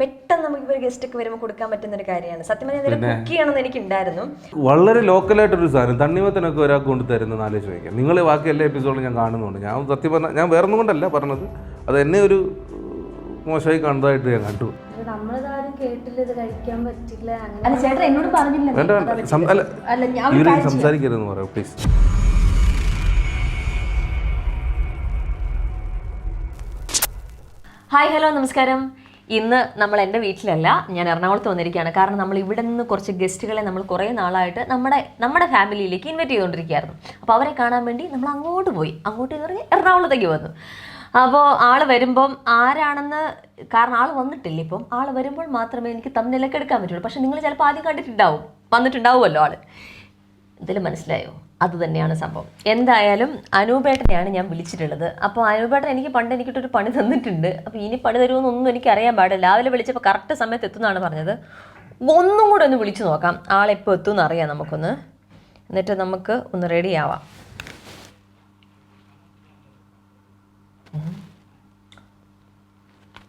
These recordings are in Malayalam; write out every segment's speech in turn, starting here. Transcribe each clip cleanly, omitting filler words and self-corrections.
പെട്ടെന്ന് നമുക്ക് ഗസ്റ്റ് ഒക്കെ വരുമ്പോൾ കൊടുക്കാൻ പറ്റുന്ന ഒരു കാര്യമാണ്. സത്യം പറഞ്ഞാൽ കുക്ക് ചെയ്യണമെന്ന് എനിക്കുണ്ടായിരുന്നു. വളരെ ലോക്കലായിട്ടൊരു സാധനം തണ്ണിമത്തനൊക്കെ ഒരാൾക്ക് കൊണ്ട് തരുന്നത് ആലോചിച്ച് നോക്കാം. നിങ്ങൾ ബാക്കി എല്ലാ എപ്പിസോഡും ഞാൻ കാണുന്നുണ്ട്. ഞാൻ സത്യം പറഞ്ഞാൽ ഞാൻ വേറൊന്നും കൊണ്ടല്ല പറഞ്ഞത്, അത് എന്നെ ഒരു മോശമായി കാണുന്നതായിട്ട് ഞാൻ കണ്ടു. സംസാരിക്കരുതെന്ന് പറയാം പ്ലീസ്. ഹായ്, ഹലോ, നമസ്കാരം. ഇന്ന് നമ്മൾ എൻ്റെ വീട്ടിലല്ല, ഞാൻ എറണാകുളത്ത് വന്നിരിക്കുകയാണ്. കാരണം നമ്മൾ ഇവിടെ നിന്ന് കുറച്ച് ഗസ്റ്റുകളെ നമ്മൾ കുറേ നാളായിട്ട് നമ്മുടെ ഫാമിലിയിലേക്ക് ഇൻവൈറ്റ് ചെയ്തുകൊണ്ടിരിക്കുകയായിരുന്നു. അപ്പോൾ അവരെ കാണാൻ വേണ്ടി നമ്മൾ അങ്ങോട്ട് പോയി. അങ്ങോട്ട് പറഞ്ഞ് എറണാകുളത്തേക്ക് വന്നു. അപ്പോൾ ആൾ വരുമ്പം ആരാണെന്ന്, കാരണം ആൾ വന്നിട്ടില്ല. ഇപ്പം ആൾ വരുമ്പോൾ മാത്രമേ എനിക്ക് തമ്മിലൊക്കെ എടുക്കാൻ പറ്റുള്ളൂ. പക്ഷെ നിങ്ങൾ ചിലപ്പോൾ ആദ്യം വന്നിട്ടുണ്ടാവുമല്ലോ ആൾ. ഇതിൽ മനസ്സിലായോ? അത് തന്നെയാണ് സംഭവം. എന്തായാലും അനൂപേട്ടനെയാണ് ഞാൻ വിളിച്ചിട്ടുള്ളത്. അപ്പോൾ അനൂപേട്ടൻ എനിക്കിട്ടൊരു പണി തന്നിട്ടുണ്ട്. അപ്പോൾ ഇനി പണി തരുമെന്നൊന്നും എനിക്ക് അറിയാൻ പാടില്ല. രാവിലെ വിളിച്ചപ്പോൾ കറക്റ്റ് സമയത്ത് എത്തുമെന്നാണ് പറഞ്ഞത്. ഒന്നും കൂടെ ഒന്ന് വിളിച്ചു നോക്കാം, ആളെപ്പോൾ എത്തുമെന്ന് അറിയാം നമുക്കൊന്ന്. എന്നിട്ട് നമുക്ക് ഒന്ന് റെഡി ആവാം.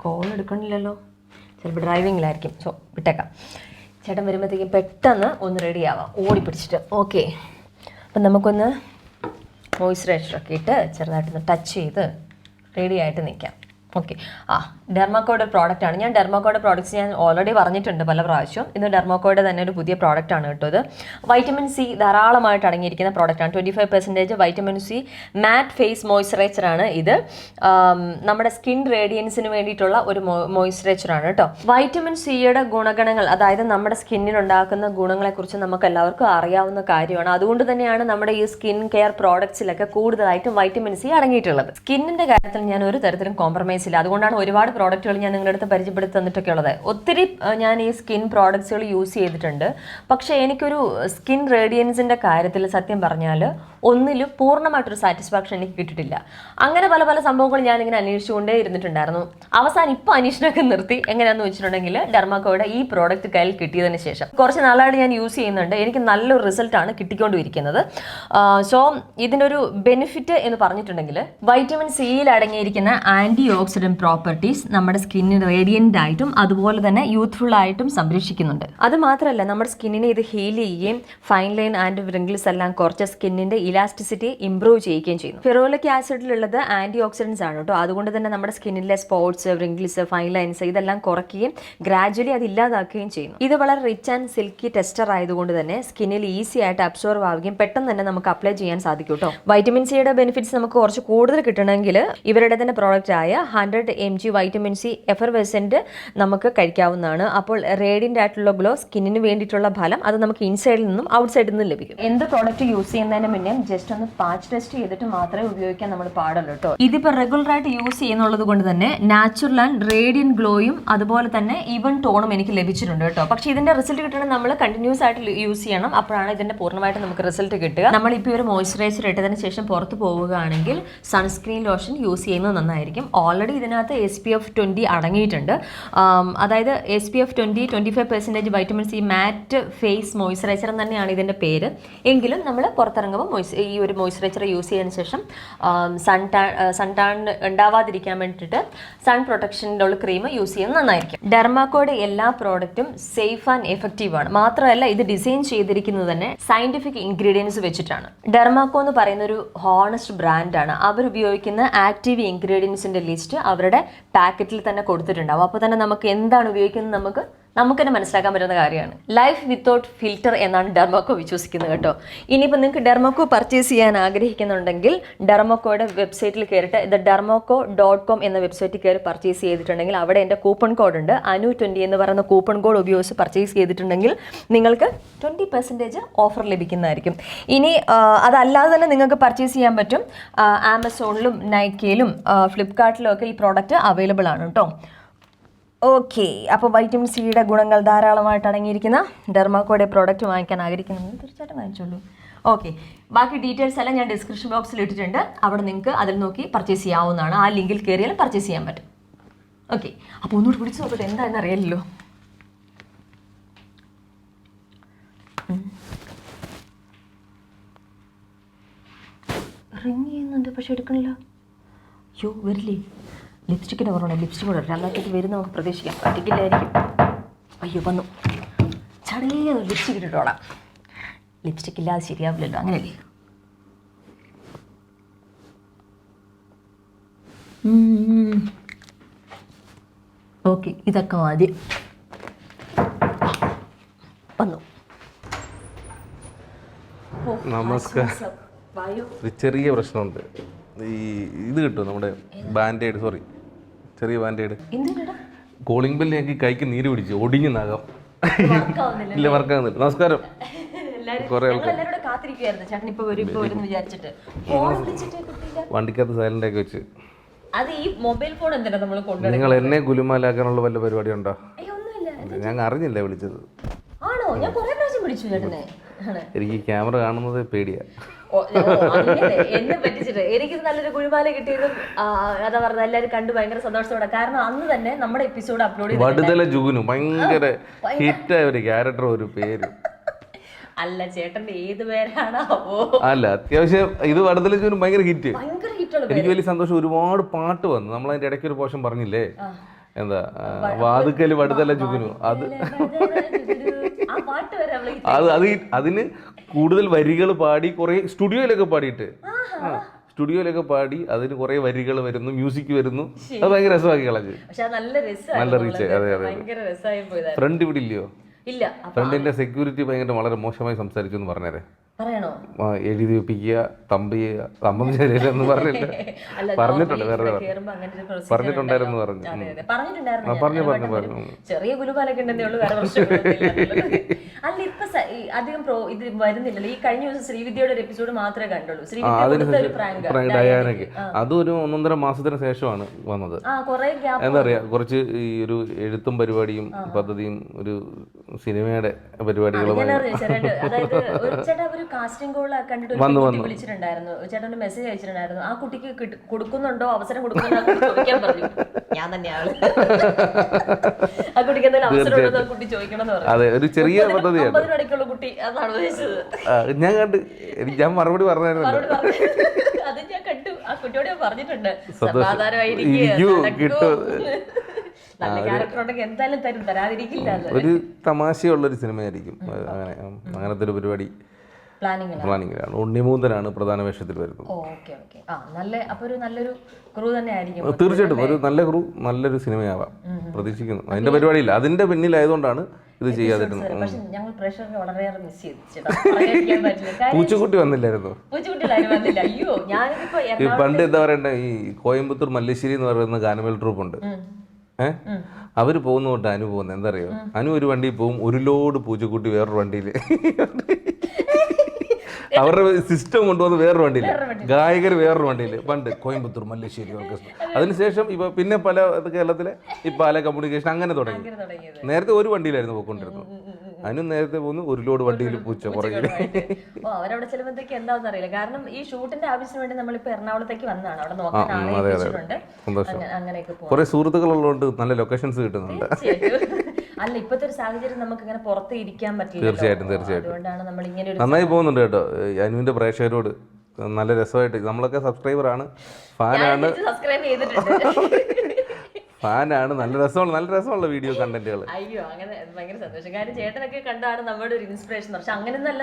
കോൾ എടുക്കണില്ലല്ലോ, ചിലപ്പോൾ ഡ്രൈവിങ്ങിലായിരിക്കും. സോ വിട്ടേക്കാം. ചേട്ടൻ വരുമ്പോഴത്തേക്കും പെട്ടെന്ന് ഒന്ന് റെഡി ആവാം, ഓടിപ്പിടിച്ചിട്ട്. ഓക്കെ, അപ്പം നമുക്കൊന്ന് മോയ്സ്ചറൈസറൊക്കെ ഇട്ട് ചെറുതായിട്ടൊന്ന് ടച്ച് ചെയ്ത് റെഡി ആയിട്ട് നിൽക്കാം. ഓക്കെ. ഡെർമാക്കോയുടെ പ്രോഡക്റ്റാണ്. ഞാൻ ഡെർമാക്കോയുടെ പ്രോഡക്റ്റ്സ് ഞാൻ ഓൾറെഡി പറഞ്ഞിട്ടുണ്ട് പല പ്രാവശ്യം. ഇന്ന് ഡെർമാക്കോയുടെ തന്നെ ഒരു പുതിയ പ്രോഡക്റ്റാണ് കേട്ടോ ഇത്. വൈറ്റമിൻ സി ധാരാളമായിട്ട് അടങ്ങിയിരിക്കുന്ന പ്രോഡക്റ്റാണ്. 25% വൈറ്റമിൻ സി മാറ്റ് ഫേസ് മോയ്സ്ചറൈസറാണ് ഇത്. നമ്മുടെ സ്കിൻ റേഡിയൻസിന് വേണ്ടിയിട്ടുള്ള ഒരു മോയ്സ്ചറൈസറാണ് കേട്ടോ. വൈറ്റമിൻ സിയുടെ ഗുണഗണങ്ങൾ, അതായത് നമ്മുടെ സ്കിന്നിനുണ്ടാക്കുന്ന ഗുണങ്ങളെക്കുറിച്ച് നമുക്ക് എല്ലാവർക്കും അറിയാവുന്ന കാര്യമാണ്. അതുകൊണ്ട് തന്നെയാണ് നമ്മുടെ ഈ സ്കിൻ കെയർ പ്രോഡക്ട്സിലൊക്കെ കൂടുതലായിട്ടും വൈറ്റമിൻ സി അടങ്ങിയിട്ടുള്ളത്. സ്കിന്നിൻ്റെ കാര്യത്തിൽ ഞാൻ ഒരു തരത്തിലും കോംപ്രമൈസ് ഇല്ല. അതുകൊണ്ടാണ് ഒരുപാട് പ്രോഡക്റ്റുകൾ ഞാൻ നിങ്ങളുടെ അടുത്ത് പരിചയപ്പെടുത്തി തന്നിട്ടൊക്കെ ഉള്ളത്. ഒത്തിരി ഞാൻ ഈ സ്കിൻ പ്രോഡക്ട്സുകൾ യൂസ് ചെയ്തിട്ടുണ്ട്. പക്ഷേ എനിക്കൊരു സ്കിൻ റേഡിയൻസിൻ്റെ കാര്യത്തിൽ സത്യം പറഞ്ഞാൽ ഒന്നിലും പൂർണ്ണമായിട്ടൊരു സാറ്റിസ്ഫാക്ഷൻ എനിക്ക് കിട്ടിയിട്ടില്ല. അങ്ങനെ പല പല സംഭവങ്ങൾ ഞാനിങ്ങനെ അന്വേഷിച്ചുകൊണ്ടേ ഇരുന്നിട്ടുണ്ടായിരുന്നു. അവസാനം ഇപ്പോൾ അന്വേഷണമൊക്കെ നിർത്തി. എങ്ങനെയാണെന്ന് വെച്ചിട്ടുണ്ടെങ്കിൽ ഡെർമാക്കോയുടെ ഈ പ്രോഡക്റ്റ് കയ്യിൽ കിട്ടിയതിന് ശേഷം കുറച്ച് നാളായിട്ട് ഞാൻ യൂസ് ചെയ്യുന്നുണ്ട്. എനിക്ക് നല്ലൊരു റിസൾട്ടാണ് കിട്ടിക്കൊണ്ടിരിക്കുന്നത്. സോ ഇതിൻ്റെ ഒരു ബെനിഫിറ്റ് എന്ന് പറഞ്ഞിട്ടുണ്ടെങ്കിൽ വൈറ്റമിൻ സിയിൽ അടങ്ങിയിരിക്കുന്ന ആൻറ്റി ഓക്സിഡന്റ് പ്രോപ്പർട്ടീസ് നമ്മുടെ സ്കിന്നിന് റേഡിയൻ്റ് ആയിട്ടും അതുപോലെ തന്നെ യൂത്ത്ഫുൾ ആയിട്ടും സംരക്ഷിക്കുന്നുണ്ട്. അത് മാത്രമല്ല, നമ്മുടെ സ്കിന്നിനെ ഇത് ഹീൽ ചെയ്യുകയും ഫൈൻ ലൈൻ ആൻഡ് വ്രിങ്കിൾസ് എല്ലാം കുറച്ച് സ്കിന്നിന്റെ ഇലാസ്റ്റിസിറ്റി ഇംപ്രൂവ് ചെയ്യുകയും ചെയ്യുന്നു. ഫെറോലിക് ആസിഡിലുള്ളത് ആന്റി ഓക്സിഡൻസ് ആണ് കേട്ടോ. അതുകൊണ്ട് തന്നെ നമ്മുടെ സ്കിന്നിലെ സ്പോട്സ്, വ്രിങ്കിൾസ്, ഫൈൻ ലൈൻസ് ഇതെല്ലാം കുറയ്ക്കുകയും ഗ്രാജുവലി അത് ഇല്ലാതാക്കുകയും ചെയ്യുന്നു. ഇത് വളരെ റിച്ച് ആൻഡ് സിൽക്കി ടെക്സ്ചർ ആയതുകൊണ്ട് തന്നെ സ്കിന്നിൽ ഈസി ആയിട്ട് അബ്സോർവ് ആവുകയും പെട്ടെന്ന് തന്നെ നമുക്ക് അപ്ലൈ ചെയ്യാൻ സാധിക്കും കേട്ടോ. വൈറ്റമിൻ സിയുടെ ബെനിഫിറ്റ്സ് നമുക്ക് കുറച്ച് കൂടുതൽ കിട്ടണമെങ്കിൽ ഇവരുടെ തന്നെ പ്രോഡക്റ്റ് ആയ 100 mg വൈറ്റമിൻ സി എഫർവെസെന്റ് നമുക്ക് കഴിക്കാവുന്നതാണ്. അപ്പോൾ റേഡിയന്റ് ആയിട്ടുള്ള ഗ്ലോ, സ്കിന്നിന് വേണ്ടിയിട്ടുള്ള ഫലം അത് നമുക്ക് ഇൻസൈഡിൽ നിന്നും ഔട്ട്സൈഡിൽ നിന്നും ലഭിക്കും. എന്ത് പ്രോഡക്റ്റ് യൂസ് ചെയ്യുന്നതിന് മുന്നേ ജസ്റ്റ് ഒന്ന് പാച്ച് ടെസ്റ്റ് ചെയ്തിട്ട് മാത്രമേ ഉപയോഗിക്കാൻ നമ്മൾ പാടുള്ളൂ കേട്ടോ. ഇതിപ്പോൾ റെഗുലർ ആയിട്ട് യൂസ് ചെയ്യുന്നുള്ളത് കൊണ്ട് തന്നെ നാച്ചുറൽ ആൻഡ് റേഡിയന്റ് ഗ്ലോയും അതുപോലെ തന്നെ ഈവൻ ടോണും എനിക്ക് ലഭിച്ചിട്ടുണ്ട് കേട്ടോ. പക്ഷേ ഇതിന്റെ റിസൾട്ട് കിട്ടണമെങ്കിൽ നമ്മൾ കണ്ടിന്യൂസ് ആയിട്ട് യൂസ് ചെയ്യണം. അപ്പോഴാണ് ഇതിന്റെ പൂർണ്ണമായിട്ട് നമുക്ക് റിസൾട്ട് കിട്ടുക. നമ്മളിപ്പോൾ ഒരു മോയ്സ്ചറൈസർ ഇട്ടതിന് ശേഷം പുറത്ത് പോവുകയാണെങ്കിൽ സൺസ്ക്രീൻ ലോഷൻ യൂസ് ചെയ്യുന്നത് നന്നായിരിക്കും. ഓൾറെഡി ഇതിനകത്ത് SPF 20 അടങ്ങിയിട്ടുണ്ട്. അതായത് SPF 20 25% vitamin C matte face moisturiser തന്നെയാണ് ഇതിന്റെ പേര്. എങ്കിലും നമ്മൾ പുറത്തിറങ്ങുമ്പോൾ ഈ ഒരു മോയ്സ്ചറൈസർ യൂസ് ചെയ്തതിന് ശേഷം സൺ ടാൻ ഉണ്ടാവാതിരിക്കാൻ വേണ്ടിയിട്ട് സൺ പ്രൊട്ടക്ഷൻ്റെ ഉള്ള ക്രീം യൂസ് ചെയ്യുന്നത് നന്നായിരിക്കും. ഡെർമാക്കോയുടെ എല്ലാ പ്രോഡക്റ്റും സേഫ് ആൻഡ് എഫക്റ്റീവ് ആണ്. മാത്രമല്ല ഇത് ഡിസൈൻ ചെയ്തിരിക്കുന്നത് തന്നെ സയന്റിഫിക് ഇൻഗ്രീഡിയൻസ് വെച്ചിട്ടാണ്. ഡെർമാക്കോ എന്ന് പറയുന്ന ഒരു ഹോണസ്റ്റ് ബ്രാൻഡാണ്. അവർ ഉപയോഗിക്കുന്ന ആക്റ്റീവ് ഇൻഗ്രീഡിയൻസിന്റെ ലിസ്റ്റ് അവരുടെ പാക്കറ്റിൽ തന്നെ കൊടുത്തിട്ടുണ്ടാവും. അപ്പോൾ തന്നെ നമുക്ക് എന്താണ് ഉപയോഗിക്കുന്നത് നമുക്ക് തന്നെ മനസ്സിലാക്കാൻ പറ്റുന്ന കാര്യമാണ്. ലൈഫ് വിത്തൗട്ട് ഫിൽറ്റർ എന്നാണ് ഡെർമാക്കോ വിശ്വസിക്കുന്നത് കേട്ടോ. ഇനിയിപ്പോൾ നിങ്ങൾക്ക് ഡെർമാക്കോ പർച്ചേസ് ചെയ്യാൻ ആഗ്രഹിക്കുന്നുണ്ടെങ്കിൽ ഡെർമാക്കോയുടെ വെബ്സൈറ്റിൽ കയറിയിട്ട് dermaco.com എന്ന വെബ്സൈറ്റിൽ കയറി പർച്ചേസ് ചെയ്തിട്ടുണ്ടെങ്കിൽ അവിടെ എൻ്റെ കൂപ്പൺ കോഡ് ഉണ്ട്. ANU20 എന്ന് പറയുന്ന കൂപ്പൺ കോഡ് ഉപയോഗിച്ച് പർച്ചേസ് ചെയ്തിട്ടുണ്ടെങ്കിൽ നിങ്ങൾക്ക് 20% ഓഫർ ലഭിക്കുന്നതായിരിക്കും. ഇനി അതല്ലാതെ തന്നെ നിങ്ങൾക്ക് പർച്ചേസ് ചെയ്യാൻ പറ്റും. ആമസോണിലും നൈക്കയിലും ഫ്ലിപ്കാർട്ടിലും ഒക്കെ ഈ പ്രോഡക്റ്റ് അവൈലബിൾ ആണ് കേട്ടോ. ഓക്കെ, അപ്പോൾ വൈറ്റമിൻ സിയുടെ ഗുണങ്ങൾ ധാരാളമായിട്ട് അടങ്ങിയിരിക്കുന്ന ഡെർമാക്കോയുടെ പ്രോഡക്റ്റ് വാങ്ങിക്കാൻ ആഗ്രഹിക്കുന്നുണ്ടെങ്കിൽ തീർച്ചയായിട്ടും വാങ്ങിച്ചോളൂ. ഓക്കെ, ബാക്കി ഡീറ്റെയിൽസ് എല്ലാം ഞാൻ ഡിസ്ക്രിപ്ഷൻ ബോക്സിൽ ഇട്ടിട്ടുണ്ട്. അവിടെ നിങ്ങൾക്ക് അതിൽ നോക്കി പർച്ചേസ് ചെയ്യാവുന്നതാണ്. ആ ലിങ്കിൽ കയറിയാൽ പർച്ചേസ് ചെയ്യാൻ പറ്റും. ഓക്കെ, അപ്പോൾ ഒന്നുകൂടി പിടിച്ച് നോക്കട്ടെ എന്താണെന്ന് അറിയാമല്ലോ. റിങ് ചെയ്യുന്നുണ്ട് പക്ഷെ എടുക്കണില്ല. യോ വരില്ലേ? ലിപ്സ്റ്റിക്കിൻ്റെ കുറവുണ്ട്, ലിപ്സ്റ്റിക് കൂടെ രണ്ടാമത്തേക്ക് വരുന്ന നമുക്ക് പ്രതീക്ഷിക്കാം. പറ്റിക്കില്ലായിരിക്കും. അയ്യോ വന്നു. ചടങ്ങിയ ലിപ്സ്റ്റിക് ഇട്ടിട്ടോളാം. ലിപ്സ്റ്റിക് ഇല്ലാതെ ശരിയാവില്ലല്ലോ, അങ്ങനെയല്ലേ? ഓക്കെ, ഇതൊക്കെ മതി. വന്നു. നമസ്കാരം. ഒരു ചെറിയ പ്രശ്നമുണ്ട്. ഈ ഇത് കിട്ടും നമ്മുടെ ബാൻഡേഡ്, സോറി ചെറിയ ബാൻഡേഡ്. കോളിംഗ് ബെല്ല് ഞങ്ങൾക്ക് കൈക്ക് നീര് പിടിച്ചു, ഒടിഞ്ഞു നഖം. ഇല്ല, വർക്കാകുന്നില്ല. നമസ്കാരം. കുറെ വണ്ടിക്കകത്ത് സൈലന്റ് ആക്കി വെച്ച്. നിങ്ങൾ എന്നെ ഗുലുമാലാക്കാനുള്ള വല്ല പരിപാടി ഉണ്ടോ? ഞാൻ അറിഞ്ഞില്ല വിളിച്ചത്. എനിക്ക് ക്യാമറ കാണുന്നത് പേടിയാ. എന്നെ പറ്റിച്ചിട്ട് എനിക്ക് നല്ലൊരു കുഴിമാല കിട്ടിയതും അതാ പറഞ്ഞത് എല്ലാവരും കണ്ടു ഭയങ്കര സന്തോഷത്തോടെ. കാരണം അന്ന് തന്നെ നമ്മുടെ എപ്പിസോഡ് അപ്ലോഡ് ചെയ്തു. വടുതല ജുഗുനു ഭയങ്കര ഹിറ്റായ ഒരു ക്യാരക്ടർ, ഒരു പേര്. അല്ല ചേട്ടന്റെ ഏത് പേരാണോ? അല്ല, അത്യാവശ്യം ഇത് വടുതല ജുഗുനു ഭയങ്കര ഹിറ്റ്. ഭയങ്കര ഹിറ്റുള്ള എനിക്ക് വലിയ സന്തോഷം. ഒരുപാട് പാട്ട് വന്നു. നമ്മൾ അതിന്റെ ഇടയ്ക്ക് ഒരു പോഷൻ പറഞ്ഞില്ലേ, എന്താ വാതുക്കല് വടുതല ജുഗുനു. അതിന് കൂടുതൽ വരികൾ പാടി കുറെ സ്റ്റുഡിയോയിലൊക്കെ പാടിയിട്ട്, സ്റ്റുഡിയോയിലൊക്കെ പാടി അതിന് കുറെ വരികൾ വരുന്നു, മ്യൂസിക് വരുന്നു. അത് ഭയങ്കര രസമാക്കി കളഞ്ഞു. നല്ല റീച്ച്. അതെ അതെ. ഫ്രണ്ട് ഇവിടെ ഇല്ലയോ? ഇല്ല. ഫ്രണ്ടിന്റെ സെക്യൂരിറ്റി ഭയങ്കര വളരെ മോശമായി സംസാരിച്ചു എന്ന് പറഞ്ഞേരെ. എഴുതി വെപ്പിക്കുക, തമ്പ് ചെയ്യുക, തമ്പൊന്നും ശരിയല്ലെന്ന് പറഞ്ഞില്ല. പറഞ്ഞിട്ടുണ്ട്, വേറെ പറഞ്ഞിട്ടുണ്ടായിരുന്നു പറഞ്ഞു. ചെറിയ ഗുലുപാലൊക്കെ ഉണ്ടെന്നേ ഉള്ളൂ, വേറെ പ്രശ്നങ്ങളൊന്നുമില്ല. അല്ല ഇപ്പൊ അധികം ഇത് വരുന്നില്ലല്ലോ. ഈ കഴിഞ്ഞ ദിവസം ശ്രീവിദ്യയുടെ ഒരു എപ്പിസോഡ് മാത്രമേ കണ്ടുള്ളൂ. ഡയാനൊക്കെ അതും ഒരു 1.5 മാസത്തിന് ശേഷമാണ് വന്നത്. എന്താ പറയാ, കുറച്ച് ഈ ഒരു എഴുത്തും പരിപാടിയും പദ്ധതിയും ഒരു സിനിമയുടെ പരിപാടികളും കാസ്റ്റിംഗ് കോൾ കണ്ടിട്ട് വിളിച്ചിട്ടുണ്ടായിരുന്നു. ചേട്ടൻ മെസ്സേജ് അയച്ചിട്ടുണ്ടായിരുന്നു. ആ കുട്ടിക്ക് കൊടുക്കുന്നുണ്ടോ, അവസരം കൊടുക്കുന്നുണ്ടോ പറഞ്ഞു. ഞാൻ തന്നെയാണ് ആ കുട്ടിക്ക് എന്തെങ്കിലും അവസരം ഉണ്ടോ കുട്ടി ചോദിക്കണം. അതെ, ഒരു ചെറിയ പദ്ധതിയാണ്. 50 രൂപയ്ക്കുള്ള കുട്ടി അതാണ് ഉദ്ദേശിച്ചത്. ഞാൻ കണ്ട്, ഞാൻ മറുപടി പറഞ്ഞായിരുന്നു. അത് ഞാൻ കണ്ടു. ആ കുട്ടിയോട് ഞാൻ പറഞ്ഞിട്ടുണ്ട്, നല്ല ക്യാരക്ടർ ഉണ്ടെങ്കിൽ എന്തായാലും തരും, തരാതിരിക്കില്ല. ഒരു തമാശയുള്ളൊരു സിനിമയായിരിക്കും. അങ്ങനത്തെ ഒരു പരിപാടി പ്ലാനിങ്ങിലാണ്. ഉണ്ണിമൂന്തനാണ് പ്രധാന വേഷത്തിൽ വരുന്നത്. തീർച്ചയായിട്ടും ഒരു നല്ല ക്രൂ, നല്ലൊരു സിനിമയാവാം പ്രതീക്ഷിക്കുന്നു. അതിന്റെ പരിപാടിയില്ല, അതിന്റെ പിന്നിലായതുകൊണ്ടാണ് ഇത് ചെയ്യാതിരുന്നത്. പൂച്ചക്കുട്ടി വന്നില്ലായിരുന്നു. പണ്ട് എന്താ പറയണ്ടേ, ഈ കോയമ്പത്തൂർ മല്ലേശ്ശേരി എന്ന് പറയുന്ന ഗാനമേള ട്രൂപ്പുണ്ട്. അവര് പോകുന്ന തൊട്ട് അനു പോകുന്നത് എന്താ അറിയോ? അനു ഒരു വണ്ടിയിൽ പോകും, ഒരു ലോഡ് പൂച്ചക്കുട്ടി വേറൊരു വണ്ടിയിൽ. അവരുടെ സിസ്റ്റം കൊണ്ടുവന്ന് വേറൊരു വണ്ടിയിൽ, ഗായകർ വേറൊരു വണ്ടിയിൽ. പണ്ട് കോയമ്പത്തൂർ മല്ലേശ്ശേരി ഓർക്കസ്ട്ര. അതിനുശേഷം ഇപ്പൊ പിന്നെ പല കേരളത്തിലെ ഈ പാല കമ്മ്യൂണിക്കേഷൻ അങ്ങനെ തുടങ്ങി. നേരത്തെ ഒരു വണ്ടിയിലായിരുന്നു പോയിക്കൊണ്ടിരുന്നത്. അതിനും നേരത്തെ പോകുന്നു ഒരു ലോഡ് വണ്ടിയിൽ പൂച്ച പുറകിൽ. അവരവിടെ ചെല്ലുമ്പോഴത്തേക്ക് എന്താണെന്ന് അറിയില്ല. കാരണം ഈ ഷൂട്ടിന്റെ ആവശ്യത്തിന് വേണ്ടി നമ്മളിപ്പോ എറണാകുളത്തേക്ക് വന്നതാണ്. അവിടെ നോക്കാൻ അങ്ങനെയൊക്കെ കുറെ സുഹൃത്തുക്കളുള്ളതുകൊണ്ട് നല്ല ലൊക്കേഷൻസ് കിട്ടുന്നുണ്ട്. അല്ല ഇപ്പോഴത്തെ ഒരു സാഹചര്യം നമുക്ക് ഇങ്ങനെ പുറത്ത് ഇരിക്കാൻ പറ്റില്ല. തീർച്ചയായിട്ടും അതുകൊണ്ടാണ് നമ്മൾ ഇങ്ങനെ നന്നായി പോകുന്നുണ്ട് കേട്ടോ. അനുവിന്റെ പ്രേക്ഷകരോട് നല്ല രസമായിട്ട്, നമ്മളൊക്കെ സബ്സ്ക്രൈബറാണ്, ഫാനാണ്, നല്ല രസമുള്ള വീഡിയോ കണ്ടന്റുകൾ. അയ്യോ അങ്ങനെ ഭയങ്കര സന്തോഷം. കാര്യം ചേട്ടനൊക്കെ കണ്ടാണ് നമ്മുടെ ഒരു ഇൻസ്പിറേഷൻ. പക്ഷെ അങ്ങനെയൊന്നല്ല,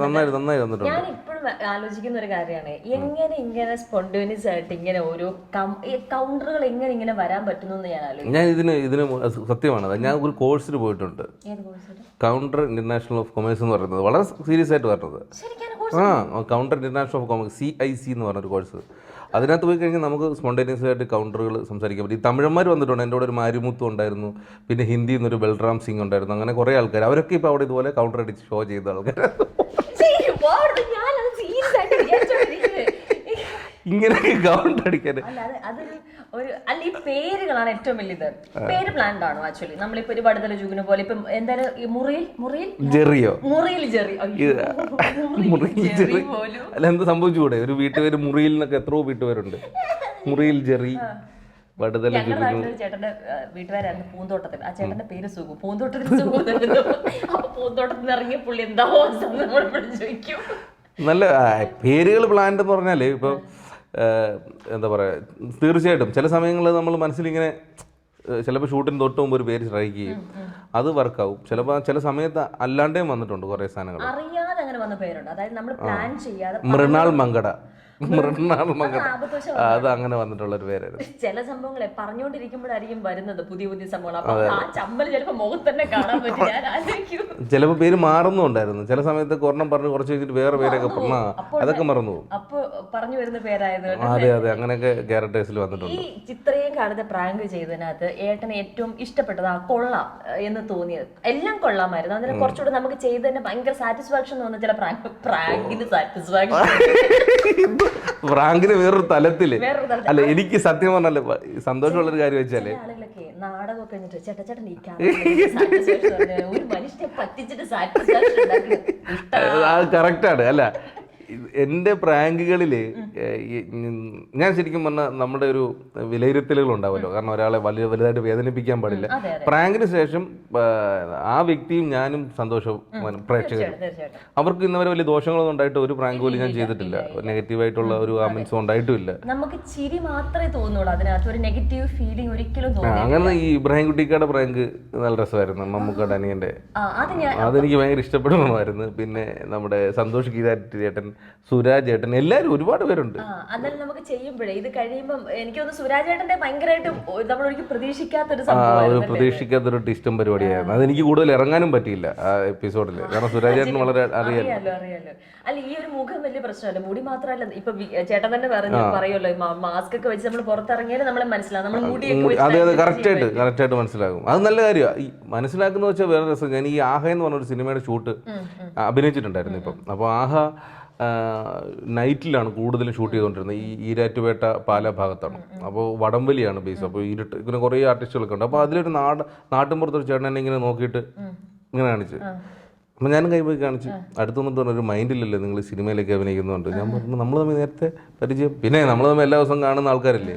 നന്നായി വന്നിട്ടുണ്ട്. ഞാൻ ഇപ്പോഴും ആലോചിക്കുന്ന ഒരു കാര്യമാണ്, എങ്ങനെ ഇങ്ങനെ സ്പോണ്ടേനിയസ് ആയിട്ട് ഇങ്ങനെ ഓരോ കൗണ്ടറുകൾ എങ്ങനെ ഇങ്ങനെ വരാൻ പറ്റുന്നു എന്ന് ഞാൻ ആലോചിക്കും. ഞാൻ ഇതിന് സത്യമാണ്, ഞാൻ ഒരു കോഴ്സിന് പോയിട്ടുണ്ട്. കൗണ്ടർ ഇന്റർനാഷണൽ ഓഫ് കൊമേഴ്സ് എന്ന് പറയുന്നത്, വളരെ സീരിയസ് ആയിട്ട് പറഞ്ഞത്. Counter international of commerce, CIC എന്ന് പറഞ്ഞൊരു കോഴ്സ്. അതിനകത്ത് പോയി കഴിഞ്ഞാൽ നമുക്ക് സ്പോണ്ടേനിയസ് ആയിട്ട് കൗണ്ടറുകൾ സംസാരിക്കാൻ പറ്റും. ഈ തമിഴന്മാർ വന്നിട്ടുണ്ട്, എൻ്റെ കൂടെ ഒരു മാരിമുത്തു ഉണ്ടായിരുന്നു, പിന്നെ ഹിന്ദിയിൽ നിന്നൊരു ബൽറാം സിംഗ് ഉണ്ടായിരുന്നു. അങ്ങനെ കുറേ ആൾക്കാർ, അവരൊക്കെ ഇപ്പോൾ അവിടെ ഇതുപോലെ കൗണ്ടർ അടിച്ച് ഷോ ചെയ്ത ആൾക്കാർ. ഇങ്ങനെയൊക്കെ കൗണ്ടർ അടിക്കാൻ അല്ല ഈ പേരുകളാണ് ഏറ്റവും വലിയത്. പേര് പ്ലാൻഡ് ആണോ ആക്ച്വലി? നമ്മളിപ്പോ ഒരു വടുതല ജുഗിന് പോലെ ഇപ്പൊ എന്തായാലും മുറിയിൽ ജെറി അല്ല, എന്ത് സംഭവിച്ചുകൂടെ? ഒരു വീട്ടുപേര് മുറിയിൽ നിന്നൊക്കെ എത്രയോ വീട്ടുപേരുണ്ട്. മുറിയിൽ ജെറി, വടുതല ജുഗിനു. ചേട്ടന്റെ വീട്ടുകാരായിരുന്നു പൂന്തോട്ടത്തിൽ. ആ ചേട്ടന്റെ പേര് സുഖു. പൂന്തോട്ടത്തിൽ സുഖു. അപ്പൊ പൂന്തോട്ടത്തിൽ നിന്ന് ഇറങ്ങിയ പുള്ളി എന്താ ചോദിക്കും. നല്ല പേരുകൾ പ്ലാൻഡ് എന്ന് പറഞ്ഞാല് ഇപ്പൊ എന്താ പറയുക, തീർച്ചയായിട്ടും ചില സമയങ്ങളിൽ നമ്മൾ മനസ്സിലിങ്ങനെ ചിലപ്പോൾ ഷൂട്ടിന് തൊട്ട് മുമ്പ് ഒരു പേര് സ്ട്രൈക്ക് ചെയ്യും, അത് വർക്കാവും. ചിലപ്പോൾ ചില സമയത്ത് അല്ലാണ്ടേയും വന്നിട്ടുണ്ട് കുറേ സാധനങ്ങൾ. അറിയാതെ അങ്ങനെ വന്ന പേരുണ്ട്, അതായത് നമ്മൾ പ്ലാൻ ചെയ്യാതെ. മൃണാൾ മങ്കട അത് അങ്ങനെ വന്നിട്ടുള്ളൊരു പേരായിരുന്നു. ചില സംഭവങ്ങളെ പറഞ്ഞുകൊണ്ടിരിക്കുമ്പോഴായിരിക്കും വരുന്നത് പുതിയ പുതിയ സംഭവങ്ങൾ. അപ്പൊ ആ ചമ്മൽ ചിലപ്പോ മുഖത്ത് തന്നെ കാണാൻ പറ്റും. ഞാൻ ആലോചിക്കും ചിലപ്പോൾ പേര് മാറുന്നുണ്ടായിരുന്നു. ചില സമയത്ത് ഒരെണ്ണം പറഞ്ഞ് കുറച്ച് കഴിഞ്ഞിട്ട് വേറെ പേരൊക്കെ അതൊക്കെ മറന്നു പോകും. അപ്പൊ പറഞ്ഞു വരുന്ന പേരായത്. അതെ അതെ, അങ്ങനെയൊക്കെ ക്യാരക്ടേഴ്സിൽ വന്നിട്ടുണ്ട്. ഈ ചിത്രയും കാലത്തെ പ്രാങ്ക് ചെയ്തതിനകത്ത് ഏട്ടന് ഏറ്റവും ഇഷ്ടപ്പെട്ടത് കൊള്ളാം എന്ന് തോന്നിയത്, എല്ലാം കൊള്ളാമായിരുന്നു, അതിന് കുറച്ചുകൂടെ നമുക്ക് ചെയ്തതിന് ഭയങ്കര സാറ്റിസ്ഫാക്ഷൻ തോന്നുന്ന ചില പ്രാങ്കിന് സാറ്റിസ്ഫാക്ഷൻ ഫ്രാങ്കിന് വേറൊരു തലത്തില് അല്ല, എനിക്ക് സത്യം പറഞ്ഞാല് സന്തോഷമുള്ളൊരു കാര്യം വെച്ചാല് ആളുകളൊക്കെ നാടകം കഴിഞ്ഞിട്ട് ചേട്ടൻ ഈ ഒരു മനുഷ്യനെ പറ്റിച്ചിട്ട് സാറ്റിസ്ഫാക്ഷൻ കറക്റ്റാണ്. അല്ല, എൻ്റെ പ്രാങ്കുകളിൽ ഞാൻ ശരിക്കും പറഞ്ഞാൽ നമ്മുടെ ഒരു വിലയിരുത്തലുകൾ ഉണ്ടാവുമല്ലോ, കാരണം ഒരാളെ വലുതായിട്ട് വേദനിപ്പിക്കാൻ പാടില്ല. പ്രാങ്കിന് ശേഷം ആ വ്യക്തിയും ഞാനും സന്തോഷവും പ്രേക്ഷകരും, അവർക്ക് ഇന്നവരെ വലിയ ദോഷങ്ങളൊന്നും ഉണ്ടായിട്ട് ഒരു പ്രാങ്ക് പോലും ഞാൻ ചെയ്തിട്ടില്ല, നെഗറ്റീവായിട്ടുള്ള ഒരു കമന്റ്സും ഉണ്ടായിട്ടുമില്ല. നമുക്ക് ചിരി മാത്രമേ തോന്നുള്ളൂ, അതിനകത്ത് ഒരു നെഗറ്റീവ് ഫീലിംഗ് ഒരിക്കലും തോന്നില്ല. അങ്ങനെ ഈ ഇബ്രാഹിം കുട്ടിക്കാടെ പ്രാങ്ക് നല്ല രസമായിരുന്നു, മമ്മൂക്കാട് അനിയൻ്റെ, അതെനിക്ക് ഭയങ്കര ഇഷ്ടപ്പെടുമായിരുന്നു. പിന്നെ നമ്മുടെ സന്തോഷ് ഗീതാറ്റി ചേട്ടൻ, സുരാജ് ഏട്ടൻ, എല്ലാവരും ഒരുപാട് പേരുണ്ട്. അന്നേരം നമുക്ക് ചെയ്യുമ്പോഴേ ഇത് കഴിയുമ്പോൾ എനിക്ക് തോന്നുന്നു സുരാജ് ഏട്ടന്റെ ഭയങ്കരമായിട്ട് നമ്മളൊരിക്കലും പ്രതീക്ഷിക്കാത്തൊരു സംഭവം, പ്രതീക്ഷിക്കാത്തൊരു ടിസ്റ്റും പരിപാടിയായിരുന്നു. അതെനിക്ക് കൂടുതൽ ഇറങ്ങാനും പറ്റിയില്ല ആ എപ്പിസോഡിൽ, കാരണം സുരാജ് ഏട്ടൻ വളരെ അറിയാലോ. അല്ല, ഈ ഒരു മുഖം വലിയ പ്രശ്നമല്ല, മുടി മാത്രമല്ല. ഇപ്പൊ ചേട്ടൻ തന്നെ പറയുമല്ലോ, മാസ്ക് ഒക്കെ വെച്ച് നമ്മൾ പുറത്തിറങ്ങിയാലും നമ്മളെ മനസ്സിലാവും, നമ്മൾ മുടിയൊക്കെ. അതെ അതെ, കറക്റ്റായിട്ട് മനസ്സിലാകും. അത് നല്ല കാര്യമാണ്. ഈ മനസ്സിലാക്കുന്ന വെച്ചാൽ വേറെ രസം. ഞാൻ ഈ ആഹ എന്ന് പറഞ്ഞൊരു സിനിമയുടെ ഷൂട്ട് അഭിനയിച്ചിട്ടുണ്ടായിരുന്നു ഇപ്പം. അപ്പോൾ ആഹ നൈറ്റിലാണ് കൂടുതലും ഷൂട്ട് ചെയ്തുകൊണ്ടിരുന്നത്, ഈ ഈരാറ്റുപേട്ട പാല ഭാഗത്താണ്. അപ്പോൾ വടംവലിയാണ് ബേസ്. അപ്പോൾ ഇങ്ങനെ കുറേ ആർട്ടിസ്റ്റുകളൊക്കെ ഉണ്ട്. അപ്പോൾ അതിലൊരു നാട്ടിൻപുറത്തൊരു ചേട്ടനെ ഇങ്ങനെ നോക്കിയിട്ട് ഇങ്ങനെ കാണിച്ച്, അപ്പം ഞാനും കൈ പോയി കാണിച്ചു. അടുത്ത് വന്നിട്ട് പറഞ്ഞു, ഒരു മൈൻഡില്ലല്ലോ നിങ്ങൾ സിനിമയിലേക്ക് അഭിനയിക്കുന്നുണ്ട്. ഞാൻ പറഞ്ഞു, നമ്മൾ തമ്മിൽ നേരത്തെ പരിചയം, പിന്നെ നമ്മൾ തമ്മിൽ എല്ലാ ദിവസവും കാണുന്ന ആൾക്കാരല്ലേ.